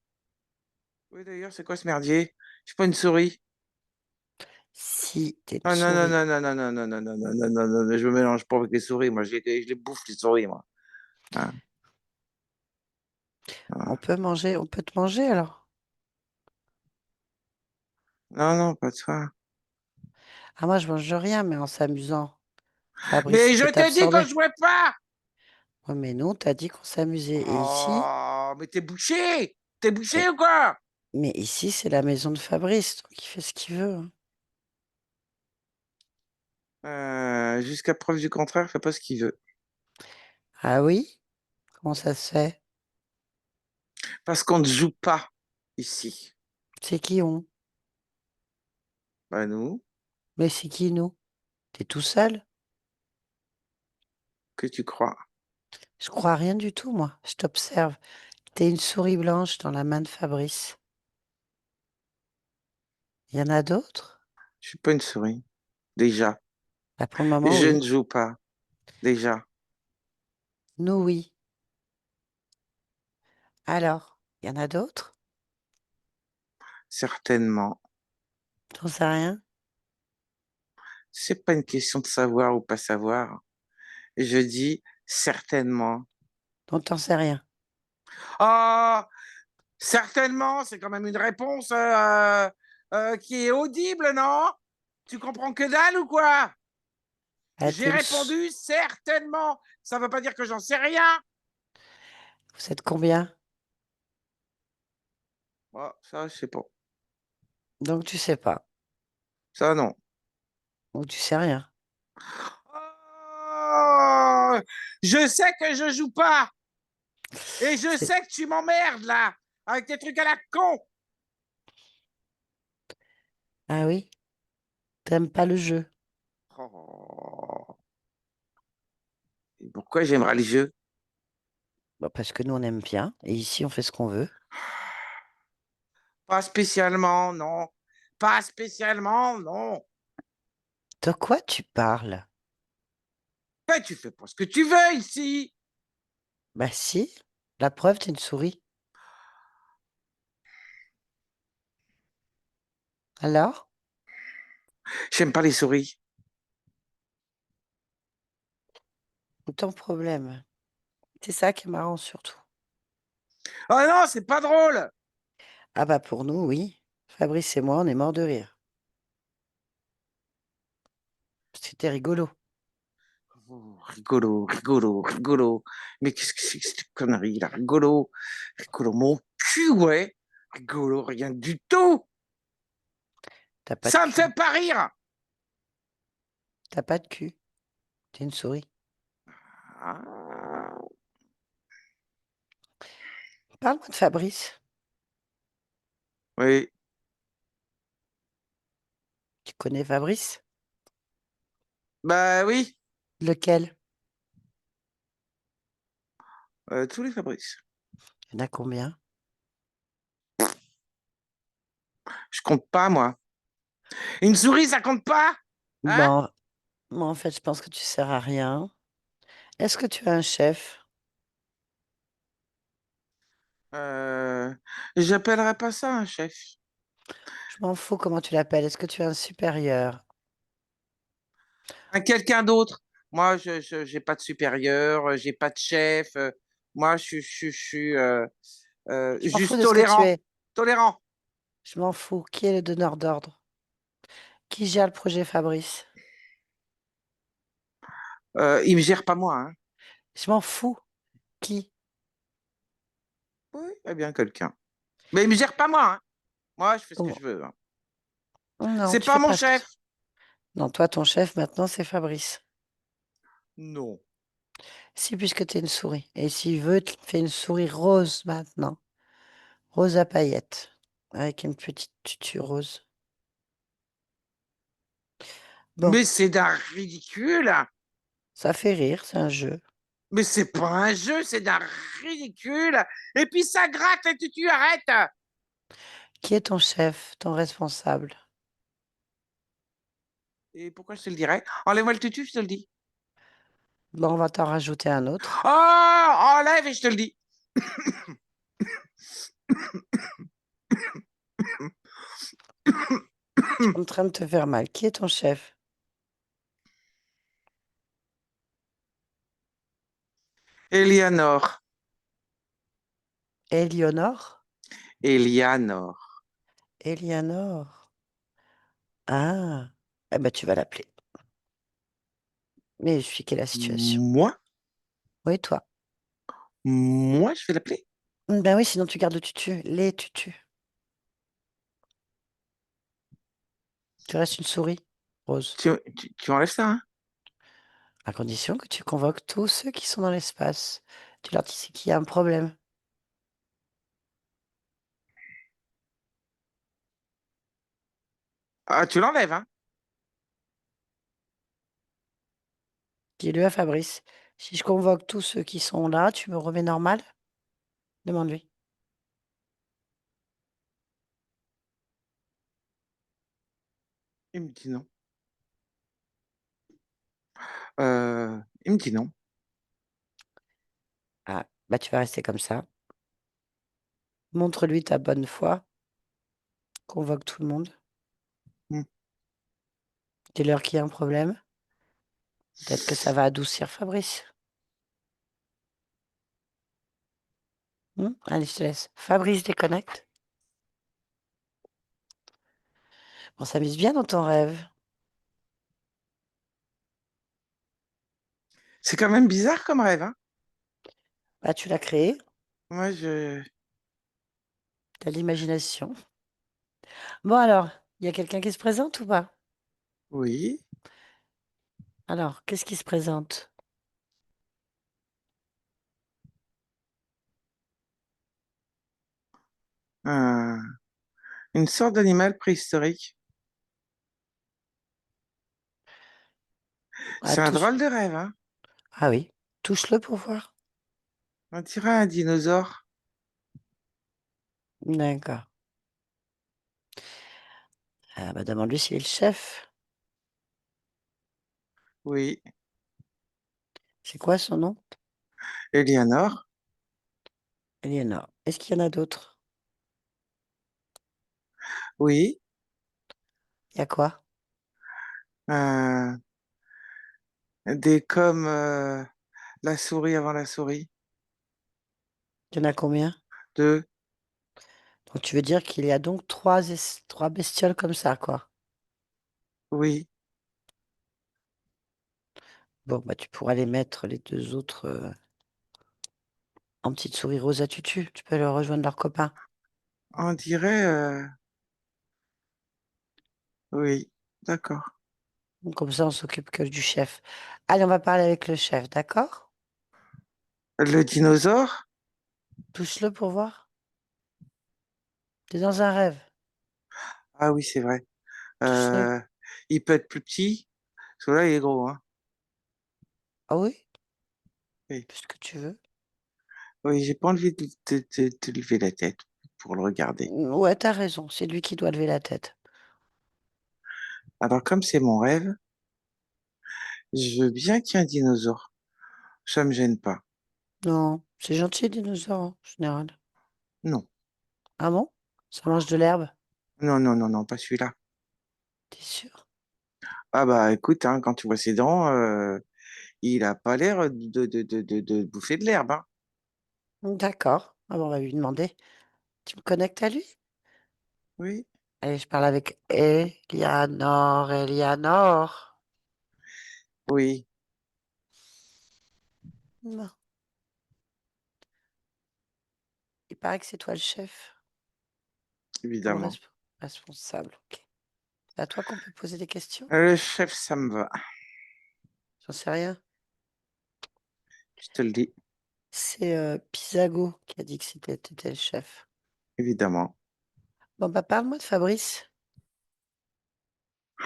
Oui, d'ailleurs, c'est quoi ce merdier? Je suis pas une souris. Si, t'es une Ah non, non, souris. non, non, non, non, non, non, non, non, non, non, non, je me mélange pas avec les souris, moi, je les bouffe, les souris, moi. Ah, On ah. peut manger, on peut te manger alors. Non, non, pas toi. Ah, moi, je mange rien, mais en s'amusant. Fabrice, Mais il je peut t'ai dit que je t'absorber. jouais pas! Ouais, mais non, t'as dit qu'on s'amusait. Et ici, Oh, mais t'es bouché! T'es bouché mais, ou quoi? mais ici, c'est la maison de Fabrice, donc il fait ce qu'il veut, hein. Jusqu'à preuve du contraire, fait pas ce qu'il veut. Ah oui? Comment ça se fait? Parce qu'on ne joue pas ici. C'est qui on? Bah nous, Mais c'est qui nous? T'es tout seul? que tu crois. Je crois à rien du tout, moi. Je t'observe. T'es une souris blanche dans la main de Fabrice. Il y en a d'autres? Je suis pas une souris. Déjà. Bah, pour le moment, Je ne oui. joue pas. Déjà. Nous, oui. Alors, il y en a d'autres? Certainement. T'en sais rien? C'est pas une question de savoir ou pas savoir. Je dis certainement. Donc, t'en sais rien. Ah, certainement, c'est quand même une réponse qui est audible, non? Tu comprends que dalle ou quoi? Ah, J'ai répondu certainement. Ça veut pas dire que j'en sais rien. Vous êtes combien? Bon, ça, je sais pas. Donc, tu sais pas. Ça, non. Donc, tu sais rien. Oh, je sais que je joue pas. Et je C'est... sais que tu m'emmerdes, là. Avec tes trucs à la con. Ah oui? T'aimes pas le jeu? Oh. Et pourquoi j'aimerais le jeu? Bah, parce que nous, on aime bien. Et ici, on fait ce qu'on veut. Pas spécialement, non. Pas spécialement, non. De quoi tu parles? Mais tu fais pas ce que tu veux ici. Bah si. La preuve, t'es une souris. Alors? J'aime pas les souris. Où ton problème? C'est ça qui est marrant surtout. Oh non, c'est pas drôle. Ah bah pour nous, oui. Fabrice et moi, on est morts de rire. C'était rigolo. Oh, rigolo, rigolo, rigolo. Mais qu'est-ce que c'est que cette connerie là? Rigolo, rigolo, mon cul, ouais. Rigolo, rien du tout. T'as pas de Ça me cul. fait pas rire. T'as pas de cul. T'es une souris. Ah, Parle-moi de Fabrice. oui, connais Fabrice? Bah oui, Lequel? tous les Fabrice. Il y en a combien? Je compte pas, moi. Une souris, ça compte pas? Hein? Bon, moi, en fait, je pense que tu sers à rien. Est-ce que tu as un chef? Euh, J'appellerais pas ça un chef. Je m'en fous comment tu l'appelles. Est-ce que tu as un supérieur? Un quelqu'un d'autre. Moi, j'ai pas de supérieur, j'ai pas de chef. Moi, je suis Je m'en fous juste de ce que tu tolérant. es. Tolérant. Je m'en fous. Qui est le donneur d'ordre? Qui gère le projet Fabrice? Il me gère pas moi, hein. Je m'en fous. Qui? Oui, eh bien, quelqu'un. Mais il me gère pas moi, hein. Moi, je fais ce que je Comment? veux, hein. Non, C'est tu pas fais mon pas ce que... chef. Non, toi, ton chef, maintenant, c'est Fabrice. Non. Si, puisque tu es une souris. Et s'il veut, tu fais une souris rose maintenant. Rose à paillettes. Avec une petite tutu rose. Bon, Mais c'est d'un ridicule. ça fait rire, c'est un jeu. Mais c'est pas un jeu, c'est d'un ridicule. Et puis ça gratte et tu arrêtes. Qui est ton chef, ton responsable? Et pourquoi je te le dirais? Enlève-moi le tutu, je te le dis. Bon, on va t'en rajouter un autre. Oh, enlève et je te le dis. Tu es en train de te faire mal. Qui est ton chef? Eleanor. Éléonore? Eleanor. Élianor. Ah, eh ben, tu vas l'appeler. Mais expliquer la situation. Moi? Oui, toi. Moi, je vais l'appeler? Ben oui, sinon tu gardes le tutu. Les tutus. Tu restes une souris rose. Tu enlèves ça, hein? À condition que tu convoques tous ceux qui sont dans l'espace. Tu leur dis c'est qu'il y a un problème. Ah, tu l'enlèves, hein? Dis-le à Fabrice. Si je convoque tous ceux qui sont là, tu me remets normal? Demande-lui. Il me dit non. Il me dit non. Ah, bah tu vas rester comme ça. Montre-lui ta bonne foi. Convoque tout le monde. Hmm. Dis-leur qu'il y a un problème. Peut-être que ça va adoucir Fabrice. Allez, je te laisse. Fabrice déconnecte. On s'amuse bien dans ton rêve. C'est quand même bizarre comme rêve, hein? Bah, tu l'as créé. Moi, je... T'as l'imagination. Bon alors, il y a quelqu'un qui se présente ou pas? Oui. Alors, qu'est-ce qui se présente? Un- Une sorte d'animal préhistorique. Ah, C'est un touche. drôle de rêve, hein? Ah oui, touche-le pour voir. On dirait un dinosaure. D'accord. Ah bah demande-lui s'il est le chef. Oui. C'est quoi son nom? Eleanor. Eleanor. Est-ce qu'il y en a d'autres? Oui. Il y a quoi? Euh, des comme la souris avant la souris. Il y en a combien? Deux. Donc tu veux dire qu'il y a donc trois bestioles comme ça, quoi. Oui. Bon, bah tu pourras les mettre, les deux autres, en petite souris rose à tutu. Tu peux leur rejoindre leurs copains. On dirait... Oui. D'accord. Donc, comme ça, on s'occupe que du chef. Allez, on va parler avec le chef, d'accord? Le dinosaure? Touche-le pour voir. T'es dans un rêve. Ah oui, c'est vrai. Touche-le. Euh, Il peut être plus petit, parce que là, il est gros, hein. Ah oui? Oui, Puisque tu veux. oui, j'ai pas envie de lever la tête pour le regarder. Ouais, t'as raison, c'est lui qui doit lever la tête. Alors, comme c'est mon rêve, je veux bien qu'il y ait un dinosaure. Ça me gêne pas. Non, c'est gentil, les dinosaures, en général. Non, Ah bon? Ça mange de l'herbe? non, non, non, non, pas celui-là. T'es sûr? Ah bah écoute, hein, quand tu vois ses dents, il a pas l'air de bouffer de l'herbe, hein. D'accord. Ah bon, on va lui demander. Tu me connectes à lui? Oui, Allez, je parle avec Elianor. Elianor. oui, Non. Il paraît que c'est toi le chef ou le évidemment. responsable. Ok. C'est à toi qu'on peut poser des questions? Le chef, ça me va, J'en sais rien. je te le dis, C'est Pisago qui a dit que t'étais le chef. évidemment. Bon, bah parle-moi de Fabrice.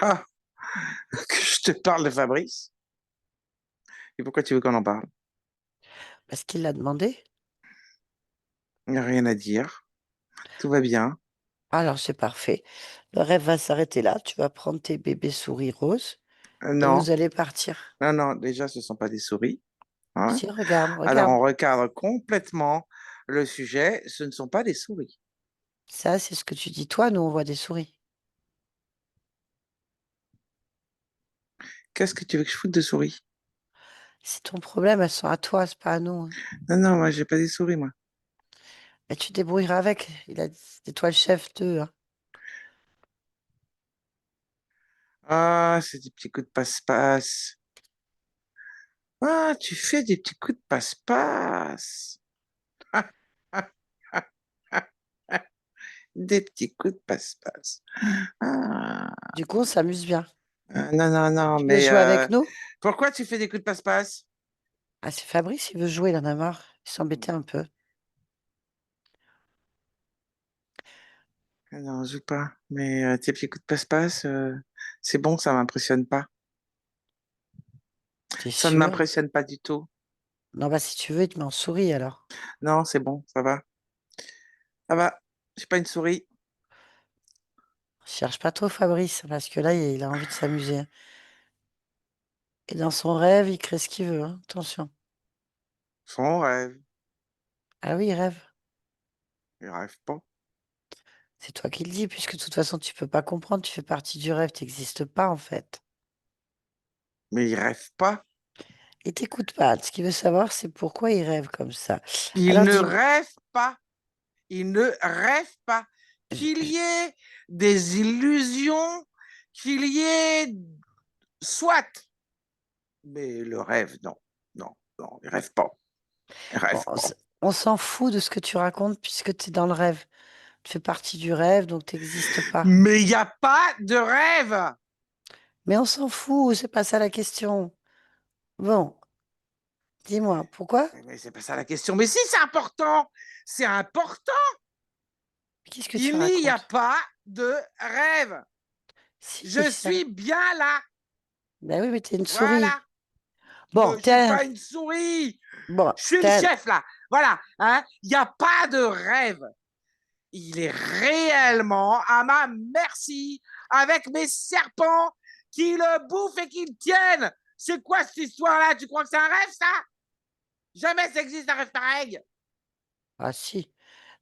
Ah, que je te parle de Fabrice. Et pourquoi tu veux qu'on en parle? Parce qu'il l'a demandé. Il n'y a rien à dire. Tout va bien. Alors, c'est parfait. Le rêve va s'arrêter là. Tu vas prendre tes bébés souris roses et Non, vous allez partir. non, non, déjà, ce ne sont pas des souris, hein. Si, regarde, Alors, regarde. on recadre complètement le sujet. Ce ne sont pas des souris. Ça, c'est ce que tu dis toi. Nous, on voit des souris. Qu'est-ce que tu veux que je foute de souris? C'est ton problème. Elles sont à toi, c'est pas à nous, hein. Non, non, moi, j'ai pas des souris, moi. Mais tu te débrouilleras avec. C'est toi le chef d'eux, hein. Ah, c'est des petits coups de passe-passe. Ah, tu fais des petits coups de passe-passe. Des petits coups de passe-passe. Ah, Du coup, on s'amuse bien. non, non, non, Tu veux mais jouer avec nous? pourquoi tu fais des coups de passe-passe? Ah, c'est Fabrice, il veut jouer, il en a marre. Il s'embêtait un peu. Ah non, je joue pas. Mais tes petits coups de passe-passe, c'est bon, ça m'impressionne pas. T'es Ça ne sûr? m'impressionne pas du tout. Non, bah si tu veux, il te met en souris alors. Non, c'est bon, ça va. Ça va. J'ai pas une souris. Cherche pas trop Fabrice, parce que là, il a envie de s'amuser, hein. Et dans son rêve, il crée ce qu'il veut, hein. Attention. Son rêve. Ah oui, il rêve. Il rêve pas. C'est toi qui le dis, puisque de toute façon, tu peux pas comprendre, tu fais partie du rêve, t'existes pas en fait. Mais il rêve pas. Et t'écoutes pas. Ce qu'il veut savoir, c'est pourquoi il rêve comme ça. Il Alors ne dis-moi, rêve pas. Il ne rêve pas. je- Qu'il je- y ait des illusions, qu'il y ait soit. Mais le rêve, non. Non, non, il rêve pas. Il bon, rêve pas. on s'en fout de ce que tu racontes puisque tu es dans le rêve. Tu fais partie du rêve, donc t'existes pas. Mais il n'y a pas de rêve. Mais on s'en fout, c'est pas ça la question. Bon, dis-moi, pourquoi? Mais c'est pas ça la question. Mais si, c'est important. C'est important. Qu'est-ce que tu Il n'y a racontes? pas de rêve. Si, Je ça. suis bien là. Ben oui, mais t'es une souris. Voilà. Bon, Je suis pas une souris. bon, Je suis le chef là. Voilà. Hein. Il n'y a pas de rêve. Il est réellement à ma merci avec mes serpents qui le bouffent et qui le tiennent. C'est quoi cette histoire-là? Tu crois que c'est un rêve, ça? Jamais ça existe un rêve pareil. Ah si. De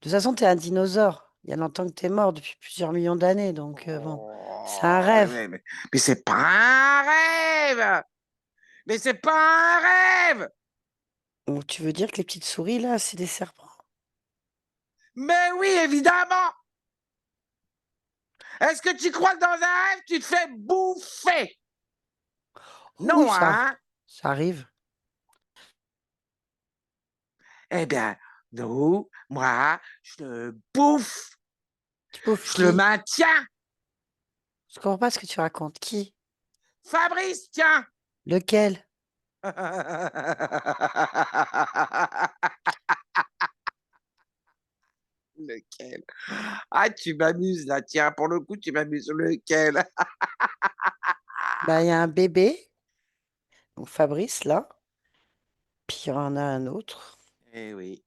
toute façon, t'es un dinosaure. Il y a longtemps que t'es mort, depuis plusieurs millions d'années, donc bon, c'est un Oh, rêve. mais c'est pas un rêve. Mais c'est pas un rêve. Donc tu veux dire que les petites souris, là, c'est des serpents? Mais oui, évidemment. Est-ce que tu crois que dans un rêve, tu te fais bouffer? Oh oui, Non, hein? ça arrive. Eh bien, nous, moi, je le bouffe. Tu pauvres Je le qui? maintiens. Je comprends pas ce que tu racontes. Qui? Fabrice, tiens. Lequel? Lequel? Ah, tu m'amuses là, tiens, pour le coup, tu m'amuses. Lequel? Bah, il y a un bébé, donc Fabrice, là. Puis il y en a un autre. Eh oui,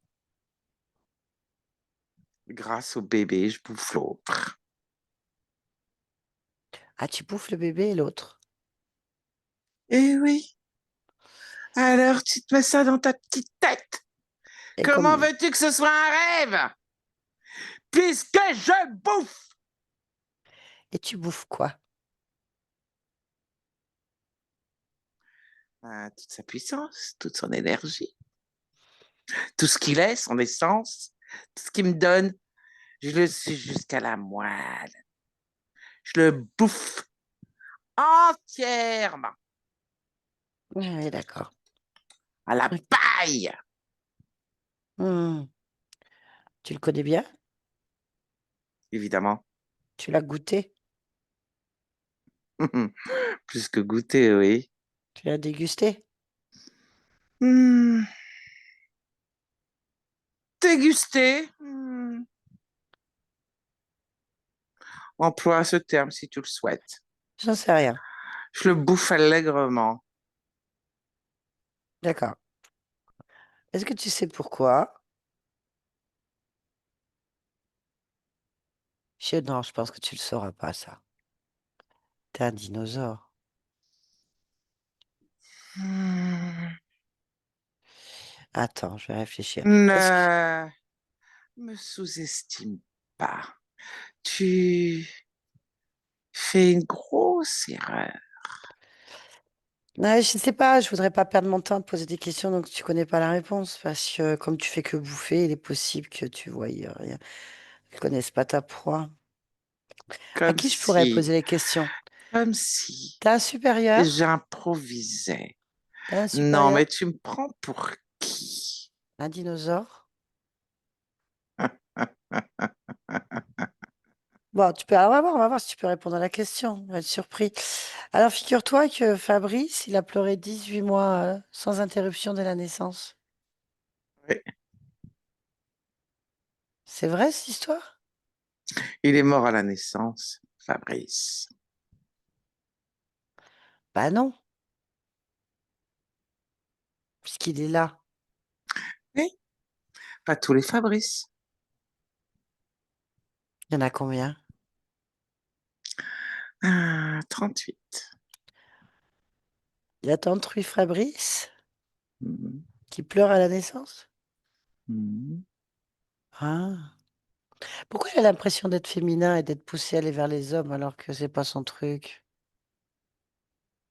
grâce au bébé, je bouffe l'autre. Ah, tu bouffes le bébé et l'autre. Eh oui, alors tu te mets ça dans ta petite tête. Et Comment comme... veux-tu que ce soit un rêve? Puisque je bouffe! Et tu bouffes quoi? Toute sa puissance, toute son énergie, tout ce qu'il est, son essence, tout ce qu'il me donne, je le suis jusqu'à la moelle. Je le bouffe entièrement Oui, d'accord. à la Ok. paille. Hmm. Tu le connais bien? Évidemment. Tu l'as goûté? Plus que goûter, oui. Tu l'as dégusté? Hmm, déguster. Emploie ce terme si tu le souhaites. J'en sais rien. Je le bouffe allègrement. D'accord. Est-ce que tu sais pourquoi? Non, je pense que tu le sauras pas, ça. T'es un dinosaure. Hmm, Attends, je vais réfléchir. Est-ce que... ne me sous-estime pas. Tu fais une grosse erreur. Ouais, je sais pas, je voudrais pas perdre mon temps à te poser des questions donc tu connais pas la réponse parce que comme tu fais que bouffer, il est possible que tu vois rien. Ils connaissent pas ta proie. À Comme qui je pourrais si, poser les questions? comme si T'as un supérieur? j'improvisais. T'as un Non, supérieur? mais tu me prends pour qui? Un dinosaure? Bon, tu peux, on va voir si tu peux répondre à la question. On va être surpris. Alors, figure-toi que Fabrice, il a pleuré 18 mois sans interruption dès la naissance. Oui. C'est vrai, cette histoire? Il est mort à la naissance, Fabrice. Bah non, puisqu'il est là. Oui, pas tous les Fabrice. Il y en a combien? 38. Il a tante Fabrice Mhm. qui pleure à la naissance? Mhm. Ah. Pourquoi il a l'impression d'être féminin et d'être poussé à aller vers les hommes alors que c'est pas son truc?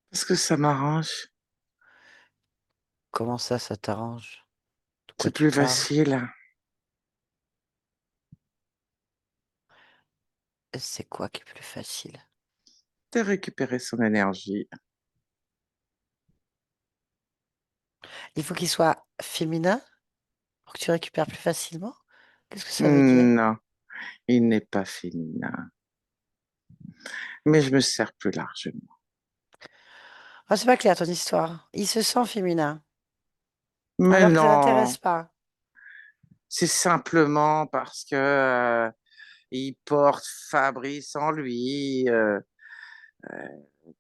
Parce que ça m'arrange. Comment ça t'arrange? De quoi C'est tu plus parles? facile C'est quoi qui est plus facile? de récupérer son énergie. Il faut qu'il soit féminin pour que tu récupères plus facilement? Qu'est-ce que ça veut dire? Non, il n'est pas féminin. Mais je me sers plus largement. Ah, c'est pas clair ton histoire. Il se sent féminin Mais alors que ça non, l'intéresse pas. c'est simplement parce que il porte Fabrice en lui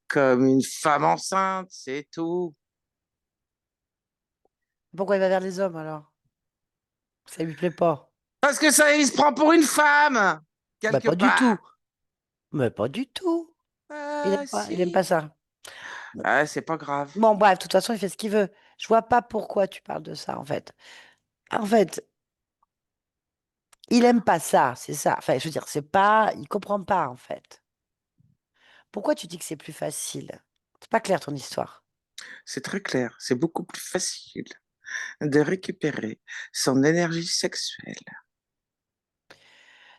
comme une femme enceinte, c'est tout. Pourquoi il va vers les hommes alors? Ça lui plaît pas. Parce que ça, il se prend pour une femme, Bah quelque pas du part. tout. Mais pas du tout. Il aime pas Si. ça. C'est pas grave. Bon, bref, de toute façon, il fait ce qu'il veut. Je vois pas pourquoi tu parles de ça, en fait. En fait, il aime pas ça, c'est ça. Enfin, je veux dire, c'est pas, il comprend pas, en fait. Pourquoi tu dis que c'est plus facile? C'est pas clair ton histoire. C'est très clair. C'est beaucoup plus facile de récupérer son énergie sexuelle.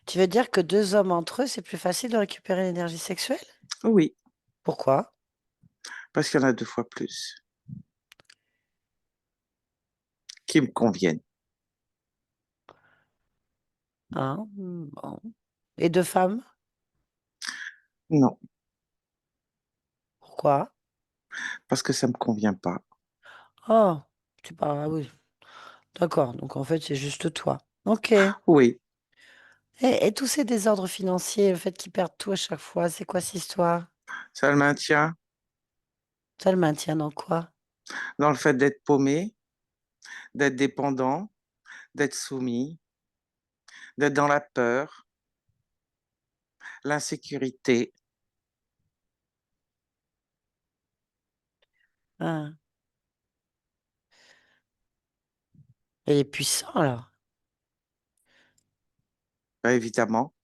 Tu veux dire que deux hommes entre eux, c'est plus facile de récupérer l'énergie sexuelle? Oui, Pourquoi? parce qu'il y en a 2 fois plus qui me conviennent. Hein? Bon. Et deux femmes? Non, Pourquoi? parce que ça me convient pas. Oh, tu parles, ah oui. D'accord, donc en fait, c'est juste toi. Ok. Oui, Et tous ces désordres financiers, le fait qu'ils perdent tout à chaque fois, c'est quoi cette histoire? ça le maintient. Ça le maintient dans quoi? Dans le fait d'être paumé, d'être dépendant, d'être soumis, d'être dans la peur, l'insécurité. Ah. Il est puissant, alors. Bah, évidemment,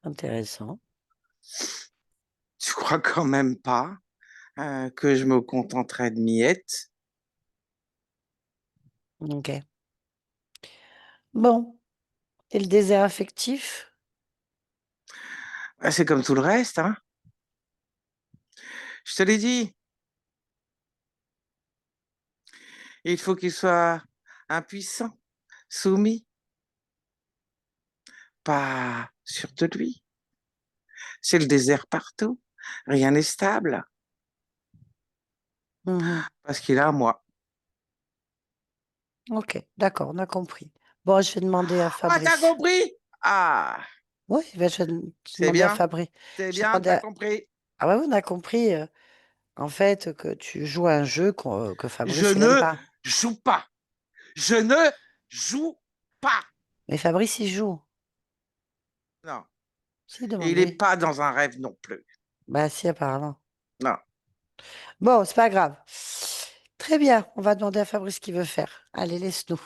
Intéressant. tu crois quand même pas que je me contenterai de miettes. Ok. Bon. Et le désert affectif? Bah, c'est comme tout le reste, hein. Je te l'ai dit, il faut qu'il soit impuissant, soumis, pas sûr de lui. C'est le désert partout, rien n'est stable, Mhm. parce qu'il a moi. Ok, d'accord, on a compris. Bon, je vais demander à Ah, t'as Fabrice. compris? Ah, Oui, ben, je vais c'est demander à bien, Fabrice. c'est Je vais bien, demander t'as à... compris. Ah ouais, on a compris, en fait, que tu joues à un jeu que Je Fabrice, il n'aime ne pas. joue pas. Je ne joue pas. Mais Fabrice, il joue. Non. Si, Et il n'est demandez. pas dans un rêve non plus. Bah si, apparemment. Non. Bon, c'est pas grave. Très bien, on va demander à Fabrice ce qu'il veut faire. Allez, laisse-nous.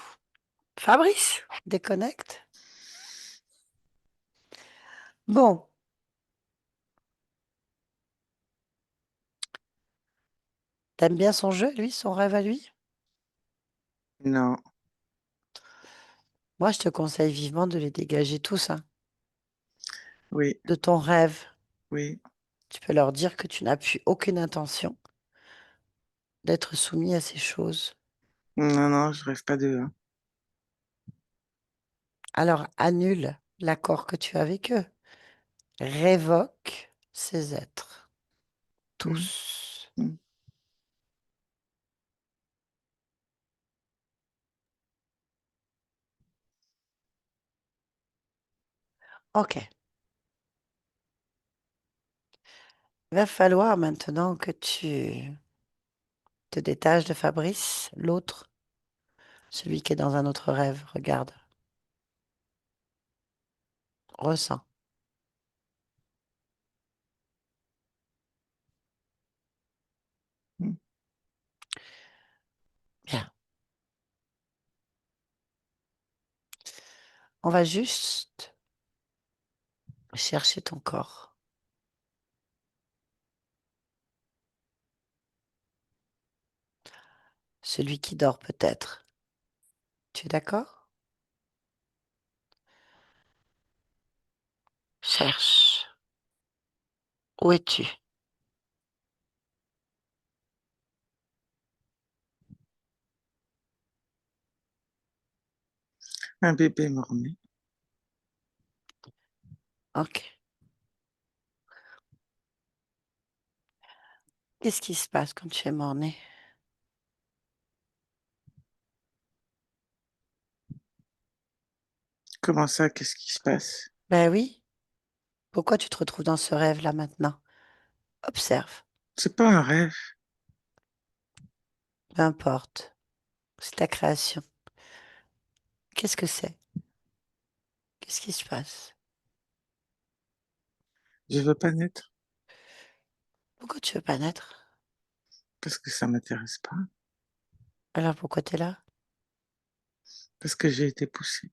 Fabrice, déconnecte. Bon, t'aimes bien son jeu, lui, son rêve à lui? Non. Moi, je te conseille vivement de les dégager tous, hein, Oui. de ton rêve. Oui. Tu peux leur dire que tu n'as plus aucune intention d'être soumis à ces choses. Non, non, je rêve pas d'eux, hein. Alors annule l'accord que tu as avec eux. Révoque ces êtres. Mm, Tous. mm. Ok. Il va falloir maintenant que tu te détaches de Fabrice, l'autre, celui qui est dans un autre rêve. Regarde, ressens. Mm. Bien. On va juste chercher ton corps. Celui qui dort peut-être. Tu es d'accord? Cherche. Où es-tu? Un bébé mort-né. Ok. Qu'est-ce qui se passe quand tu es mort-né? Comment ça, qu'est-ce qui se passe? Ben oui. Pourquoi tu te retrouves dans ce rêve-là maintenant? Observe. C'est pas un rêve. Peu importe. C'est ta création. Qu'est-ce que c'est? Qu'est-ce qui se passe? Je veux pas naître Pourquoi tu veux pas naître? parce que ça m'intéresse pas. Alors pourquoi tu es là? Parce que j'ai été poussée.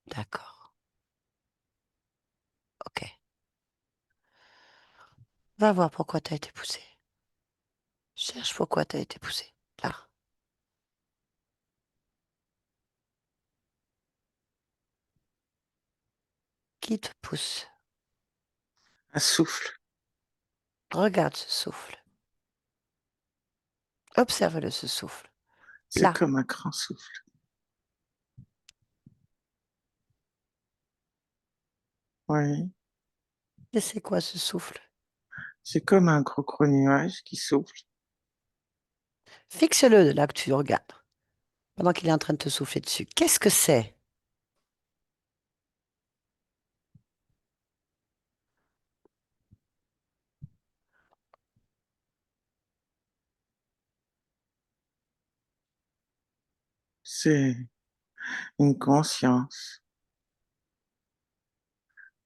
D'accord. Ok. Va voir pourquoi tu as été poussé. Cherche pourquoi tu as été poussé. Là. Qui te pousse? Un souffle. Regarde ce souffle. Observe-le, ce souffle. C'est Là. comme un grand souffle. Oui. Et c'est quoi ce souffle? C'est comme un gros gros nuage qui souffle. Fixe-le là que tu regardes. Pendant qu'il est en train de te souffler dessus. Qu'est-ce que c'est? C'est une conscience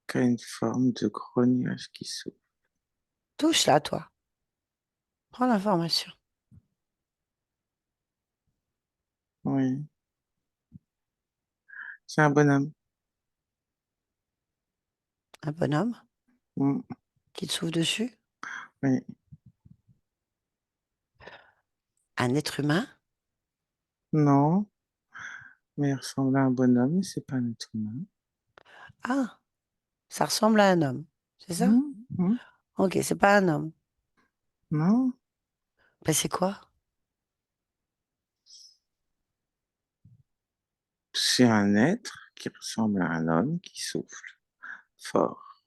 qui a une forme de gros nuage qui s'ouvre. Touche là, toi. Prends l'information. Oui, c'est un bonhomme. Un bonhomme Mm, qui te souffle dessus. oui, Un être humain. non, mais il ressemble à un bonhomme, mais c'est pas un être humain. Ah, ça ressemble à un homme. C'est ça? Mm, mm, Ok, c'est pas un homme. non, Ben, c'est quoi? c'est un être qui ressemble à un homme qui souffle fort.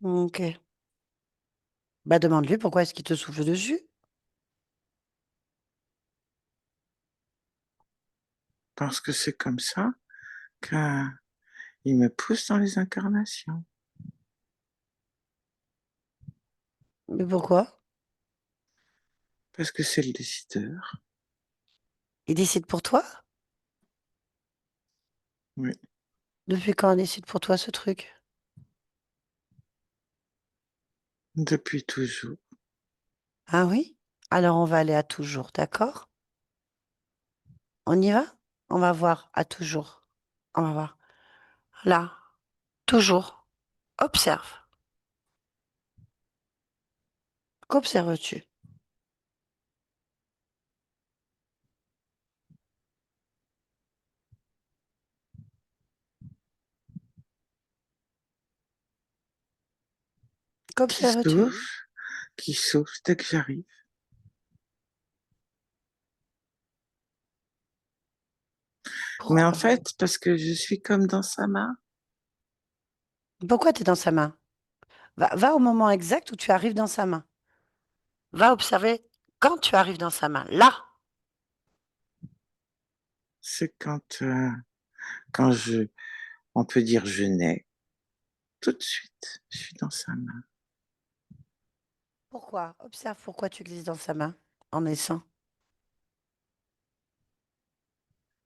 Ok. Bah, demande-lui pourquoi est-ce qu'il te souffle dessus. Parce que c'est comme ça qu'il me pousse dans les incarnations. Mais pourquoi? Parce que c'est le décideur. Il décide pour toi? Oui, Depuis quand on décide pour toi ce truc? depuis toujours. Ah oui? Alors on va aller à toujours, d'accord? On y va? On va voir à toujours. On va voir. Là, toujours. Observe. Qu'observes-tu? Qui Qu'observes-tu? souffle, qui souffle dès que j'arrive. Mais en Pourquoi? fait, parce que je suis comme dans sa main. Pourquoi tu es dans sa main? Va au moment exact où tu arrives dans sa main. Va observer quand tu arrives dans sa main. Là. C'est quand on peut dire je nais, tout de suite, je suis dans sa main. Pourquoi? Observe pourquoi tu glisses dans sa main en naissant.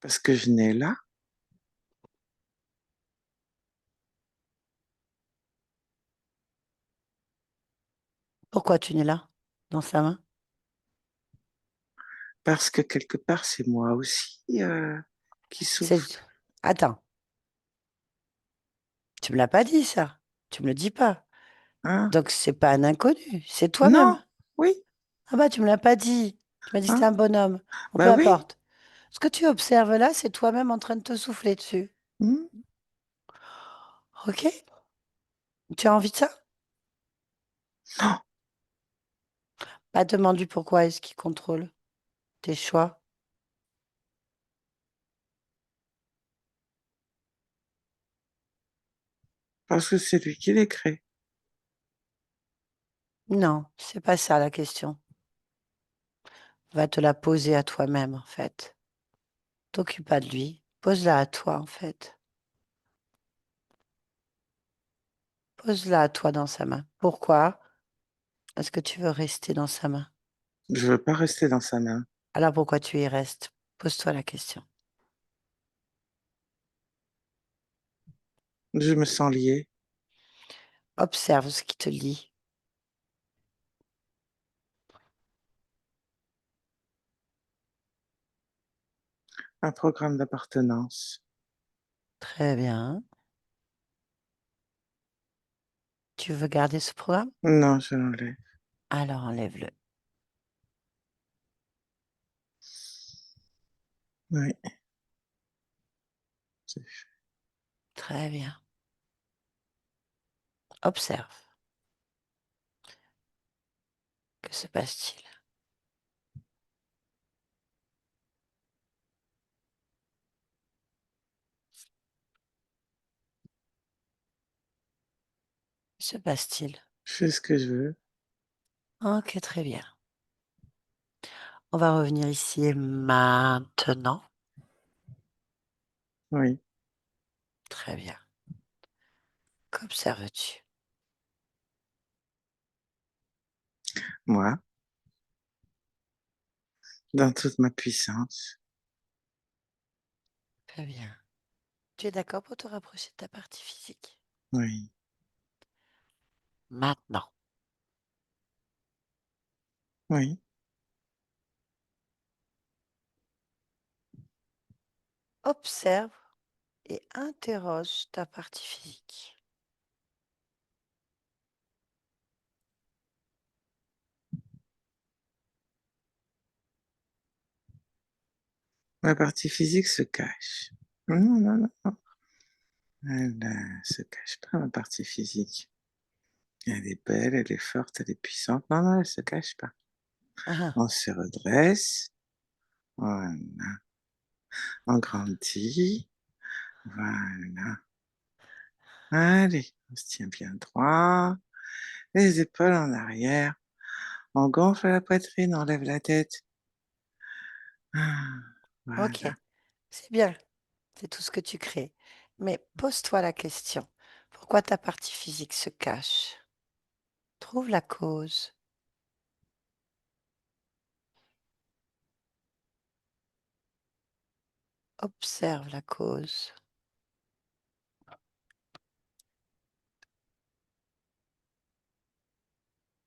Parce que je nais là, Pourquoi tu n'es là dans sa main? parce que quelque part, c'est moi aussi qui souffle. C'est... Attends, tu me l'as pas dit ça. Tu me le dis pas. Hein? Donc c'est pas un inconnu, c'est Non, toi-même. oui, Ah bah tu me l'as pas dit. Tu m'as dit que c'était hein? un bonhomme. Bon, peu Bah oui. importe. Ce que tu observes là, c'est toi-même en train de te souffler dessus. Hmm. Ok? Tu as envie de ça? Non, Bah demande-lui pourquoi est-ce qu'il contrôle tes choix. parce que c'est lui qui les crée. Non, c'est pas ça la question. Va te la poser à toi-même en fait. T'occupe pas de lui. Pose-la à toi en fait. Pose-la à toi dans sa main. Pourquoi est-ce que tu veux rester dans sa main? Je veux pas rester dans sa main. Alors pourquoi tu y restes? Pose-toi la question. Je me sens lié. Observe ce qui te lie. Un programme d'appartenance. Très bien. Tu veux garder ce programme? Non, je l'enlève. Alors enlève-le. Oui, c'est fait. Très bien. Observe. Que se passe-t-il? Que se passe-t-il? Je fais ce que je veux. Ok, très bien. On va revenir ici et maintenant. Oui, Très bien. Qu'observes-tu? moi, dans toute ma puissance. Très bien. Tu es d'accord pour te rapprocher de ta partie physique? Oui, Maintenant, oui. observe et interroge ta partie physique. Ma partie physique se cache. Non, non, non, non. Elle ne se cache pas, ma partie physique. Elle est belle, elle est forte, elle est puissante. Non, non, elle se cache pas. Ah, On se redresse, voilà, on grandit, voilà. Allez, on se tient bien droit, les épaules en arrière, on gonfle la poitrine, on lève la tête. Ah, ok, voilà. c'est bien. C'est tout ce que tu crées. Mais pose-toi la question. Pourquoi ta partie physique se cache? Trouve la cause. Observe la cause.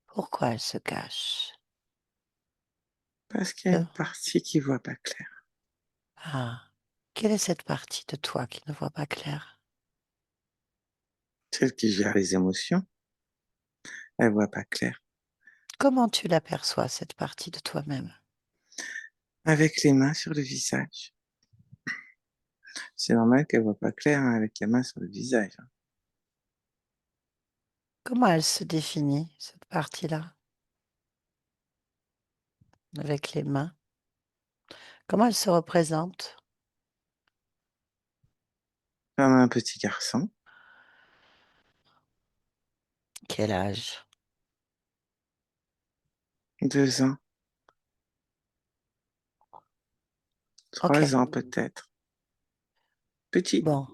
Pourquoi elle se cache? Parce qu'il y a Euh, une partie qui voit pas clair. Ah, quelle est cette partie de toi qui ne voit pas clair? Celle qui gère les émotions, elle voit pas clair. Comment tu l'aperçois, cette partie de toi-même? Avec les mains sur le visage. C'est normal qu'elle voit pas clair hein, avec les mains sur le visage. Hein. Comment elle se définit, cette partie-là, avec les mains? Comment elle se représente? Comme un petit garçon, Quel âge? 2 ans, Ok, 3 ans peut-être. Petit. bon,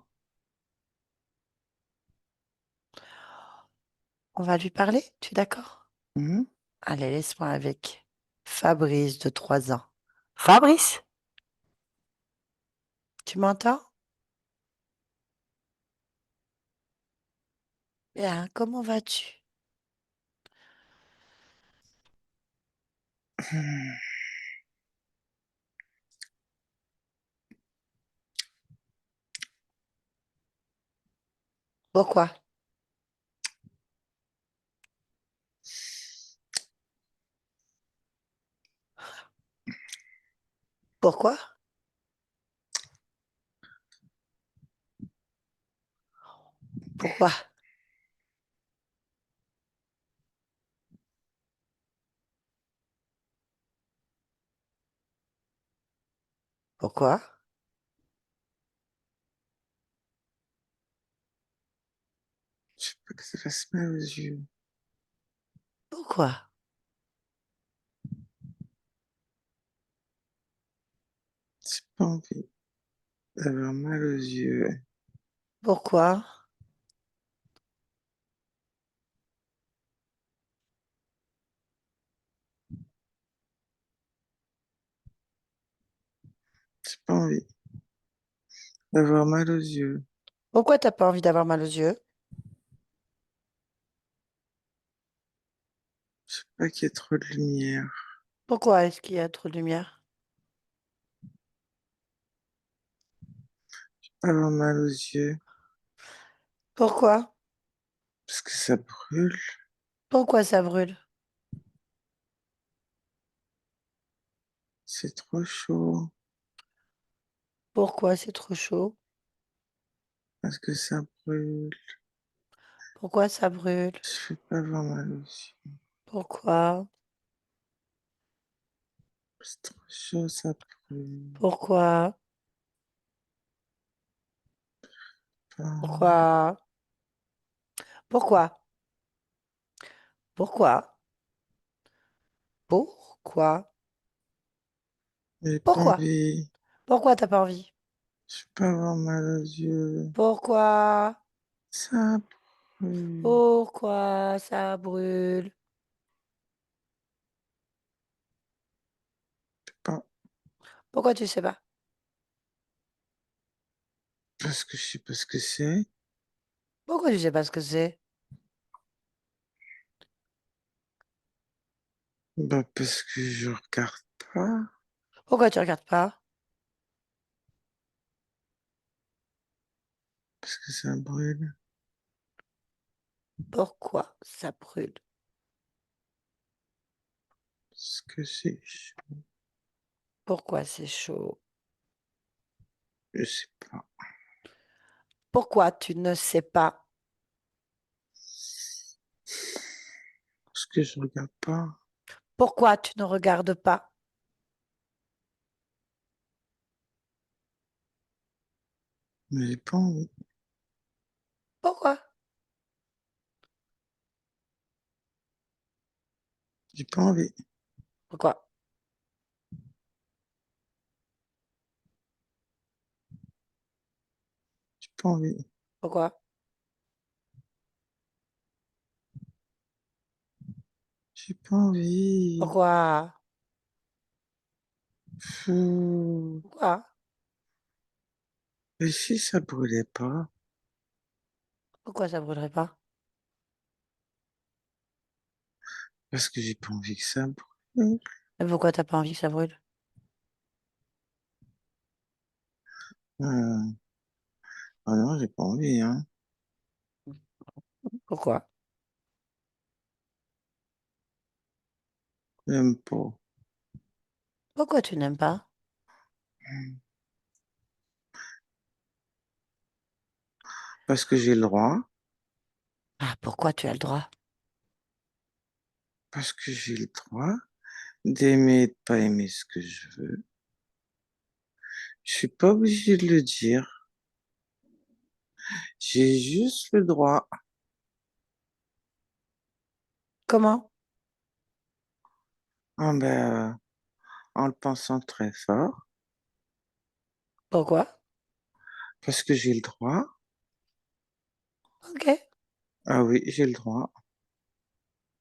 on va lui parler, tu es d'accord? Mhm. Allez, laisse-moi avec Fabrice de 3 ans. Fabrice, tu m'entends? Bien, comment vas-tu? Pourquoi? Pourquoi? Pourquoi? Pourquoi? Je veux pas que ça fasse mal aux yeux. Pourquoi? J'ai pas envie d'avoir mal aux yeux. Pourquoi? J'ai pas envie d'avoir mal aux yeux. Pourquoi t'as pas envie d'avoir mal aux yeux? Je sais pas qu'il y ait trop de lumière. Pourquoi est-ce qu'il y a trop de lumière? Avoir mal aux yeux. Pourquoi? Parce que ça brûle. Pourquoi ça brûle? C'est trop chaud. Pourquoi c'est trop chaud? Parce que ça brûle. Pourquoi ça brûle? Je fais pas avoir mal aux yeux. Pourquoi? C'est trop chaud, ça brûle. Pourquoi? Pas. Pourquoi? Pourquoi? Pourquoi? Pourquoi? J'ai pas Pourquoi? envie. Pourquoi t'as pas envie? Je peux pas avoir mal aux yeux. Pourquoi? Ça brûle. Pourquoi ça brûle? Pas Pourquoi tu sais pas? Parce que je sais pas ce que c'est. Pourquoi tu sais pas ce que c'est? Bah, parce que je regarde pas. Pourquoi tu regardes pas? Parce que ça brûle. Pourquoi ça brûle? Parce que c'est. Pourquoi c'est chaud? Je sais pas. Pourquoi tu ne sais pas? Parce que je regarde pas. Pourquoi tu ne regardes pas? Mais j'ai pas envie. Pourquoi? J'ai pas envie. Pourquoi? J'ai pas envie. Pourquoi? J'ai pas envie. Pourquoi? Fou. Pourquoi? Et si ça brûlait pas? Pourquoi ça brûlerait pas? Parce que j'ai pas envie que ça brûle. Mais pourquoi t'as pas envie que ça brûle? Euh, Ah non, j'ai pas envie, hein. Pourquoi? J'aime pas. Pourquoi tu n'aimes pas? Parce que j'ai le droit. Ah, pourquoi tu as le droit? Parce que j'ai le droit d'aimer et de pas aimer ce que je veux. Je suis pas obligé de le dire. J'ai juste le droit. Comment? En le pensant très fort. Pourquoi? Parce que j'ai le droit. Ok. Ah oui, j'ai le droit.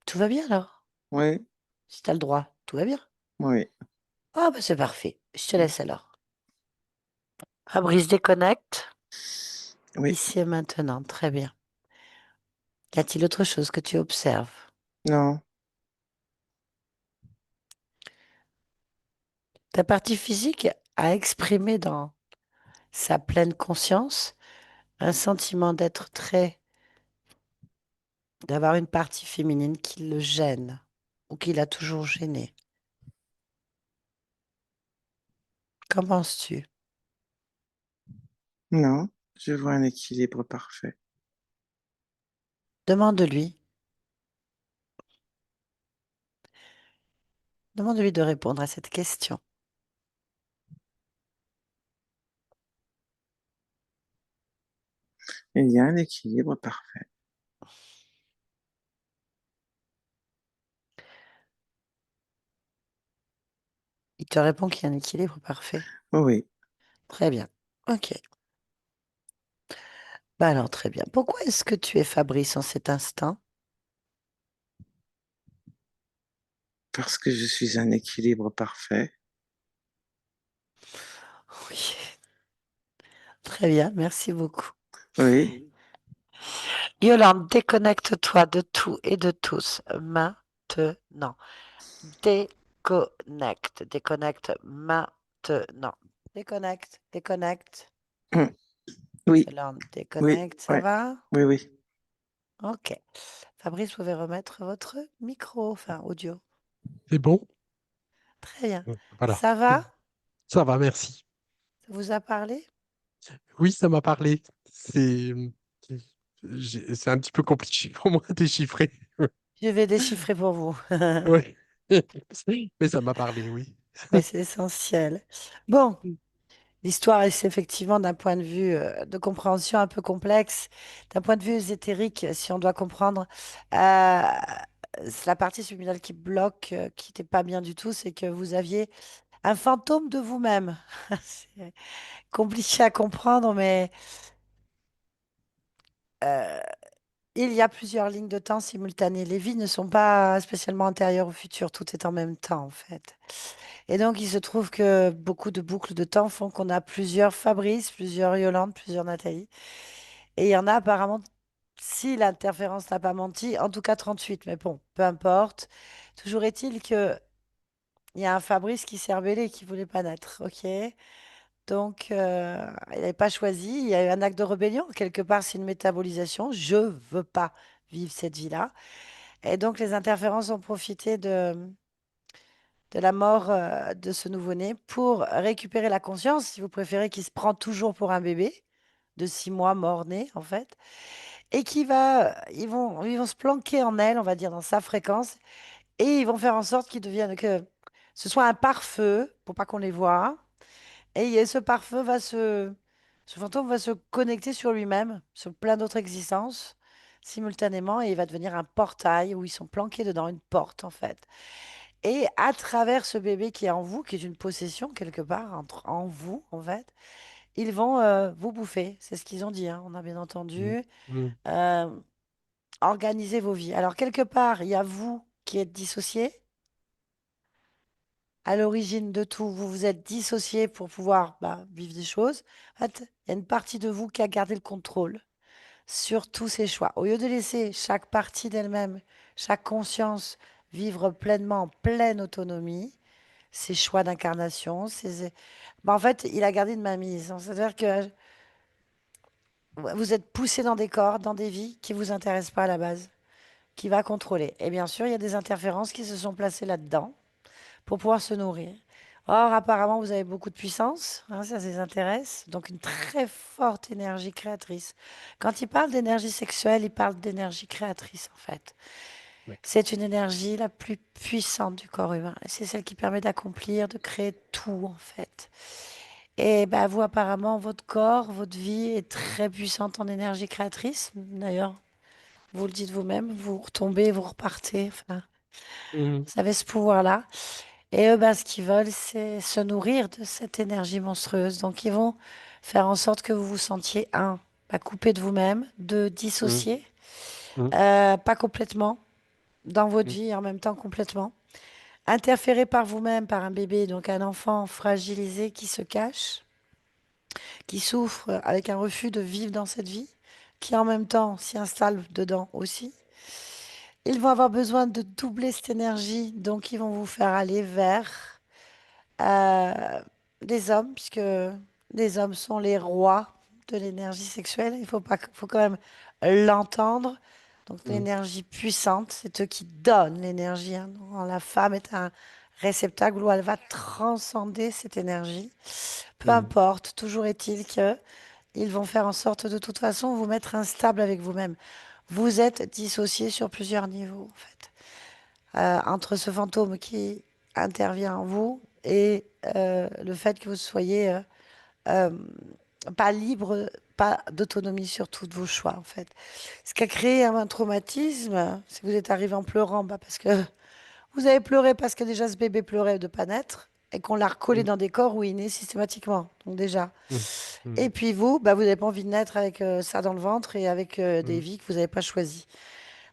Tout va bien alors. Oui, Si t'as le droit, tout va bien. oui, Ah, bah c'est parfait. Je te laisse alors. Fabrice déconnecte. oui. Ici et maintenant. Très bien. Y a-t-il autre chose que tu observes? Non, Ta partie physique a exprimé dans sa pleine conscience un sentiment d'être d'avoir une partie féminine qui le gêne ou qui l'a toujours gêné. Qu'en penses-tu? non. Je vois un équilibre parfait. Demande-lui. Demande-lui de répondre à cette question. Il y a un équilibre parfait. Il te répond qu'il y a un équilibre parfait. Oui, Très bien. Ok. Bah alors, très bien. Pourquoi est-ce que tu es Fabrice en cet instant? parce que je suis un équilibre parfait. Oui. Très bien. Merci beaucoup. Oui, Yolande, déconnecte-toi de tout et de tous maintenant. Déconnecte. Déconnecte maintenant. Déconnecte. Déconnecte. oui, Yolande, oui, déconnecte. Ça ouais, va? oui, oui. Ok. Fabrice, vous pouvez remettre votre micro, enfin audio. C'est bon? Très bien. Voilà. Ça va? Ça va, merci. Ça vous a parlé? Oui, ça m'a parlé. C'est un petit peu compliqué pour moi à déchiffrer. Je vais déchiffrer pour vous. Ouais. Mais ça m'a parlé, oui. Mais c'est essentiel. Bon, l'histoire est effectivement d'un point de vue de compréhension un peu complexe. D'un point de vue ésotérique, si on doit comprendre, c'est la partie subliminale qui bloque, qui n'était pas bien du tout, c'est que vous aviez un fantôme de vous-même. C'est compliqué à comprendre, mais il y a plusieurs lignes de temps simultanées. Les vies ne sont pas spécialement antérieures au futur, tout est en même temps en fait. Et donc il se trouve que beaucoup de boucles de temps font qu'on a plusieurs Fabrice, plusieurs Yolande, plusieurs Nathalie. Et il y en a apparemment, si l'interférence n'a pas menti, en tout cas 38. Mais bon, peu importe. Toujours est-il que il y a un Fabrice qui s'est rebellé, qui voulait pas naître. Ok. Donc, il n'avait pas choisi. Il y a eu un acte de rébellion. Quelque part, c'est une métabolisation. Je veux pas vivre cette vie-là. Et donc, les interférences ont profité de la mort de ce nouveau-né pour récupérer la conscience, si vous préférez, qui se prend toujours pour un bébé de 6 mois mort-né, en fait, et ils vont se planquer en elle, on va dire, dans sa fréquence, et ils vont faire en sorte que ce soit un pare-feu pour pas qu'on les voie. Et ce fantôme va se connecter sur lui-même, sur plein d'autres existences simultanément, et il va devenir un portail où ils sont planqués dedans, une porte en fait. Et à travers ce bébé qui est en vous, qui est une possession quelque part en vous en fait, ils vont vous bouffer. C'est ce qu'ils ont dit, hein. On a bien Mm. entendu. Mm. Euh, Organisez vos vies. Alors quelque part, il y a vous qui êtes dissocié. À l'origine de tout, vous vous êtes dissocié pour pouvoir vivre des choses. En fait, il y a une partie de vous qui a gardé le contrôle sur tous ses choix. Au lieu de laisser chaque partie d'elle-même, chaque conscience vivre pleinement, en pleine autonomie, ses choix d'incarnation, en fait, il a gardé une mainmise. C'est-à-dire que vous êtes poussé dans des corps, dans des vies qui ne vous intéressent pas à la base, qui va contrôler. Et bien sûr, il y a des interférences qui se sont placées là-dedans pour pouvoir se nourrir. Or, apparemment, vous avez beaucoup de puissance, hein, ça les intéresse, donc une très forte énergie créatrice. Quand il parle d'énergie sexuelle, il parle d'énergie créatrice, en fait. D'accord. C'est une énergie la plus puissante du corps humain. C'est celle qui permet d'accomplir, de créer tout, en fait. Et ben, vous, apparemment, votre corps, votre vie est très puissante en énergie créatrice. D'ailleurs, vous le dites vous-même, vous retombez, vous repartez. Enfin, Mm. vous avez ce pouvoir-là. Et eux, ben, ce qu'ils veulent, c'est se nourrir de cette énergie monstrueuse. Donc, ils vont faire en sorte que vous vous sentiez, coupé de vous-même, de Mm. dissocié, Mm. pas complètement, dans votre Mm. vie et en même temps complètement. Interféré par vous-même, par un bébé, donc un enfant fragilisé qui se cache, qui souffre avec un refus de vivre dans cette vie, qui en même temps s'y installe dedans aussi. Ils vont avoir besoin de doubler cette énergie, donc ils vont vous faire aller vers euh, les hommes, puisque les hommes sont les rois de l'énergie sexuelle. Il faut pas, faut quand même l'entendre. Donc Mm. l'énergie puissante, c'est eux qui donnent l'énergie, hein. Donc, la femme est un réceptacle où elle va transcender cette énergie. Peu Mm. importe, toujours est-il que ils vont faire en sorte de toute façon vous mettre instable avec vous-même. Vous êtes dissocié sur plusieurs niveaux, en fait. Entre ce fantôme qui intervient en vous et le fait que vous soyez euh, pas libre, pas d'autonomie sur tous vos choix, en fait. Ce qui a créé un traumatisme, c'est que vous êtes arrivé en pleurant, parce que vous avez pleuré parce que déjà ce bébé pleurait de pas naître et qu'on l'a recollé Mm. dans des corps où il naît systématiquement. Donc déjà. Mm. Et Mm. puis vous, vous n'avez pas envie de naître avec ça dans le ventre et avec des Mm. vies que vous n'avez pas choisies.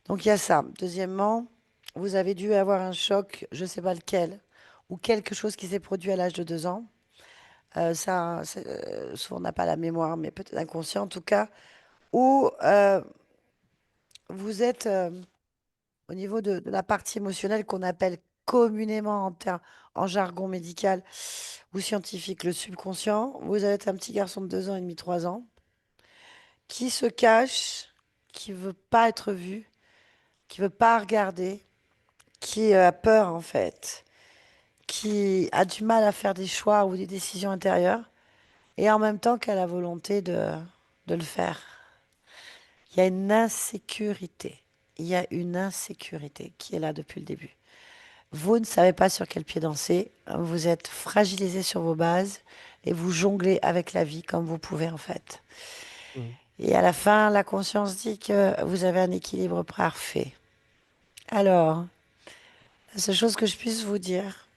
Donc il y a ça. Deuxièmement, vous avez dû avoir un choc, je ne sais pas lequel, ou quelque chose qui s'est produit à l'âge de 2 ans. Souvent on n'a pas la mémoire, mais peut-être inconscient en tout cas, où vous êtes au niveau de la partie émotionnelle qu'on appelle communément en jargon médical ou scientifique le subconscient. Vous êtes un petit garçon de 2 ans et demi, 3 ans, qui se cache, qui veut pas être vu, qui veut pas regarder, qui a peur en fait, qui a du mal à faire des choix ou des décisions intérieures, et en même temps qui a la volonté de le faire. Il y a une insécurité. Il y a une insécurité qui est là depuis le début. Vous ne savez pas sur quel pied danser, vous êtes fragilisé sur vos bases et vous jonglez avec la vie comme vous pouvez en fait. Mm. Et à la fin, la conscience dit que vous avez un équilibre parfait. Alors, la seule chose que je puisse vous dire,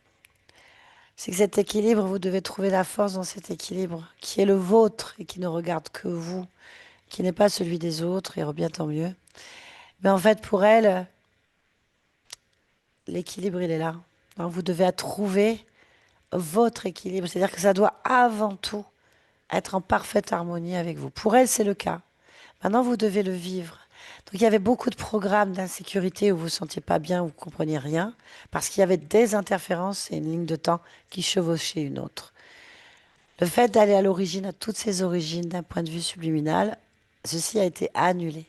c'est que cet équilibre, vous devez trouver la force dans cet équilibre qui est le vôtre et qui ne regarde que vous qui n'est pas celui des autres, et bien tant mieux. Mais en fait, pour elle, l'équilibre, il est là. Donc, vous devez trouver votre équilibre. C'est-à-dire que ça doit avant tout être en parfaite harmonie avec vous. Pour elle, c'est le cas. Maintenant, vous devez le vivre. Donc, il y avait beaucoup de programmes d'insécurité où vous ne vous sentiez pas bien, où vous ne compreniez rien, parce qu'il y avait des interférences et une ligne de temps qui chevauchait une autre. Le fait d'aller à l'origine, à toutes ces origines d'un point de vue subliminal, ceci a été annulé.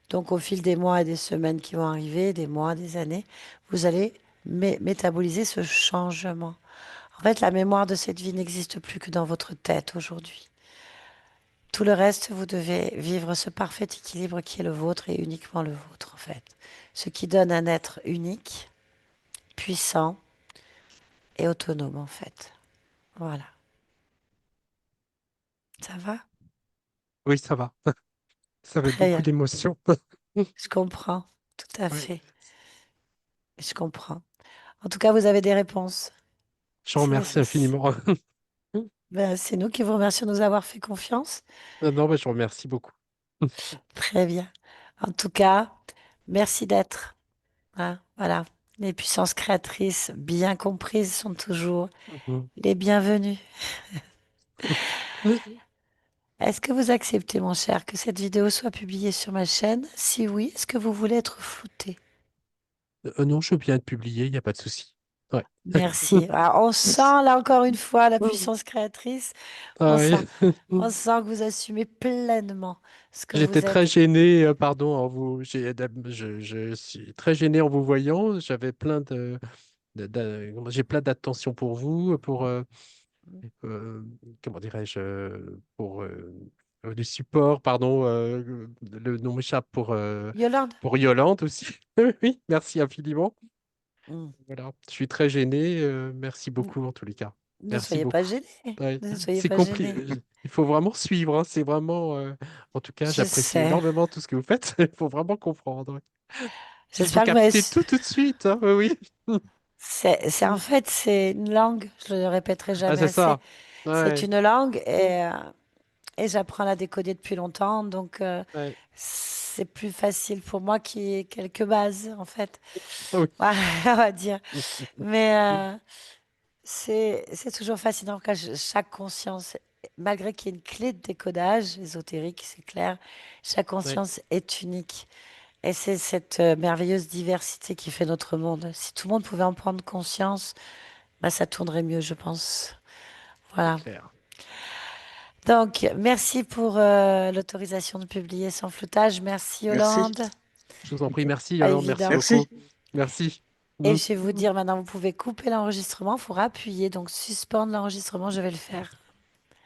Donc, au fil des mois et des semaines qui vont arriver, des mois, des années, vous allez métaboliser ce changement. En fait, la mémoire de cette vie n'existe plus que dans votre tête aujourd'hui. Tout le reste, vous devez vivre ce parfait équilibre qui est le vôtre et uniquement le vôtre, en fait. Ce qui donne un être unique, puissant et autonome, en fait. Voilà. Ça va? Oui, ça va. Ça fait Très beaucoup bien. d'émotions. Je comprends. Tout à Ouais. fait. Je comprends. En tout cas, vous avez des réponses. Je vous remercie infiniment. Ben, c'est nous qui vous remercions de nous avoir fait confiance. Non, mais je vous remercie beaucoup. Très bien. En tout cas, merci d'être. Hein, voilà. Les puissances créatrices bien comprises sont toujours Mhm. les bienvenues. Est-ce que vous acceptez, mon cher, que cette vidéo soit publiée sur ma chaîne? Si oui, est-ce que vous voulez être flouté? Non, je veux bien être publié, il n'y a pas de souci. Ouais. Merci. Ah, on sent là encore une fois la puissance créatrice. On Ah sent, ouais. on sent que vous assumez pleinement ce que J'étais vous très êtes. gêné, pardon, je suis très gêné en vous voyant. J'avais j'ai plein d'attention pour vous, euh, comment dirais-je, du support, pardon, le nom m'échappe Yolande? pour Yolande aussi. Oui, merci infiniment. Hmm. Voilà, je suis très gêné. Merci beaucoup en tous les cas. Ne Merci soyez pas beaucoup. gêné. Ouais, Ne soyez c'est pas compris. gêné. Il faut vraiment suivre, hein. C'est vraiment, en tout cas, Je j'apprécie sais. énormément tout ce que vous faites. Il faut vraiment comprendre. Il faut J'espère que vous m'avez capter tout de suite, hein. Oui, oui. En fait, c'est une langue, je le répéterai Ah, jamais c'est assez. ça. C'est Ouais, une langue et j'apprends à la décoder depuis longtemps, donc ouais. c'est plus facile pour moi qu'il y ait quelques bases, en fait. Ah oui. Voilà, on va dire. Mais c'est toujours fascinant quand chaque conscience, malgré qu'il y ait une clé de décodage ésotérique, c'est clair, chaque Ouais, conscience est unique. Et c'est cette merveilleuse diversité qui fait notre monde. Si tout le monde pouvait en prendre conscience, bah, ça tournerait mieux, je pense. c'est Voilà. clair. Donc, merci pour l'autorisation de publier sans floutage. Merci Merci. Yolande. Je vous en prie, merci Pas Yolande, merci évident. beaucoup. Merci. Merci. Et Mm. je vais vous dire maintenant, vous pouvez couper l'enregistrement. Il faudra appuyer, donc suspendre l'enregistrement. Je vais le faire.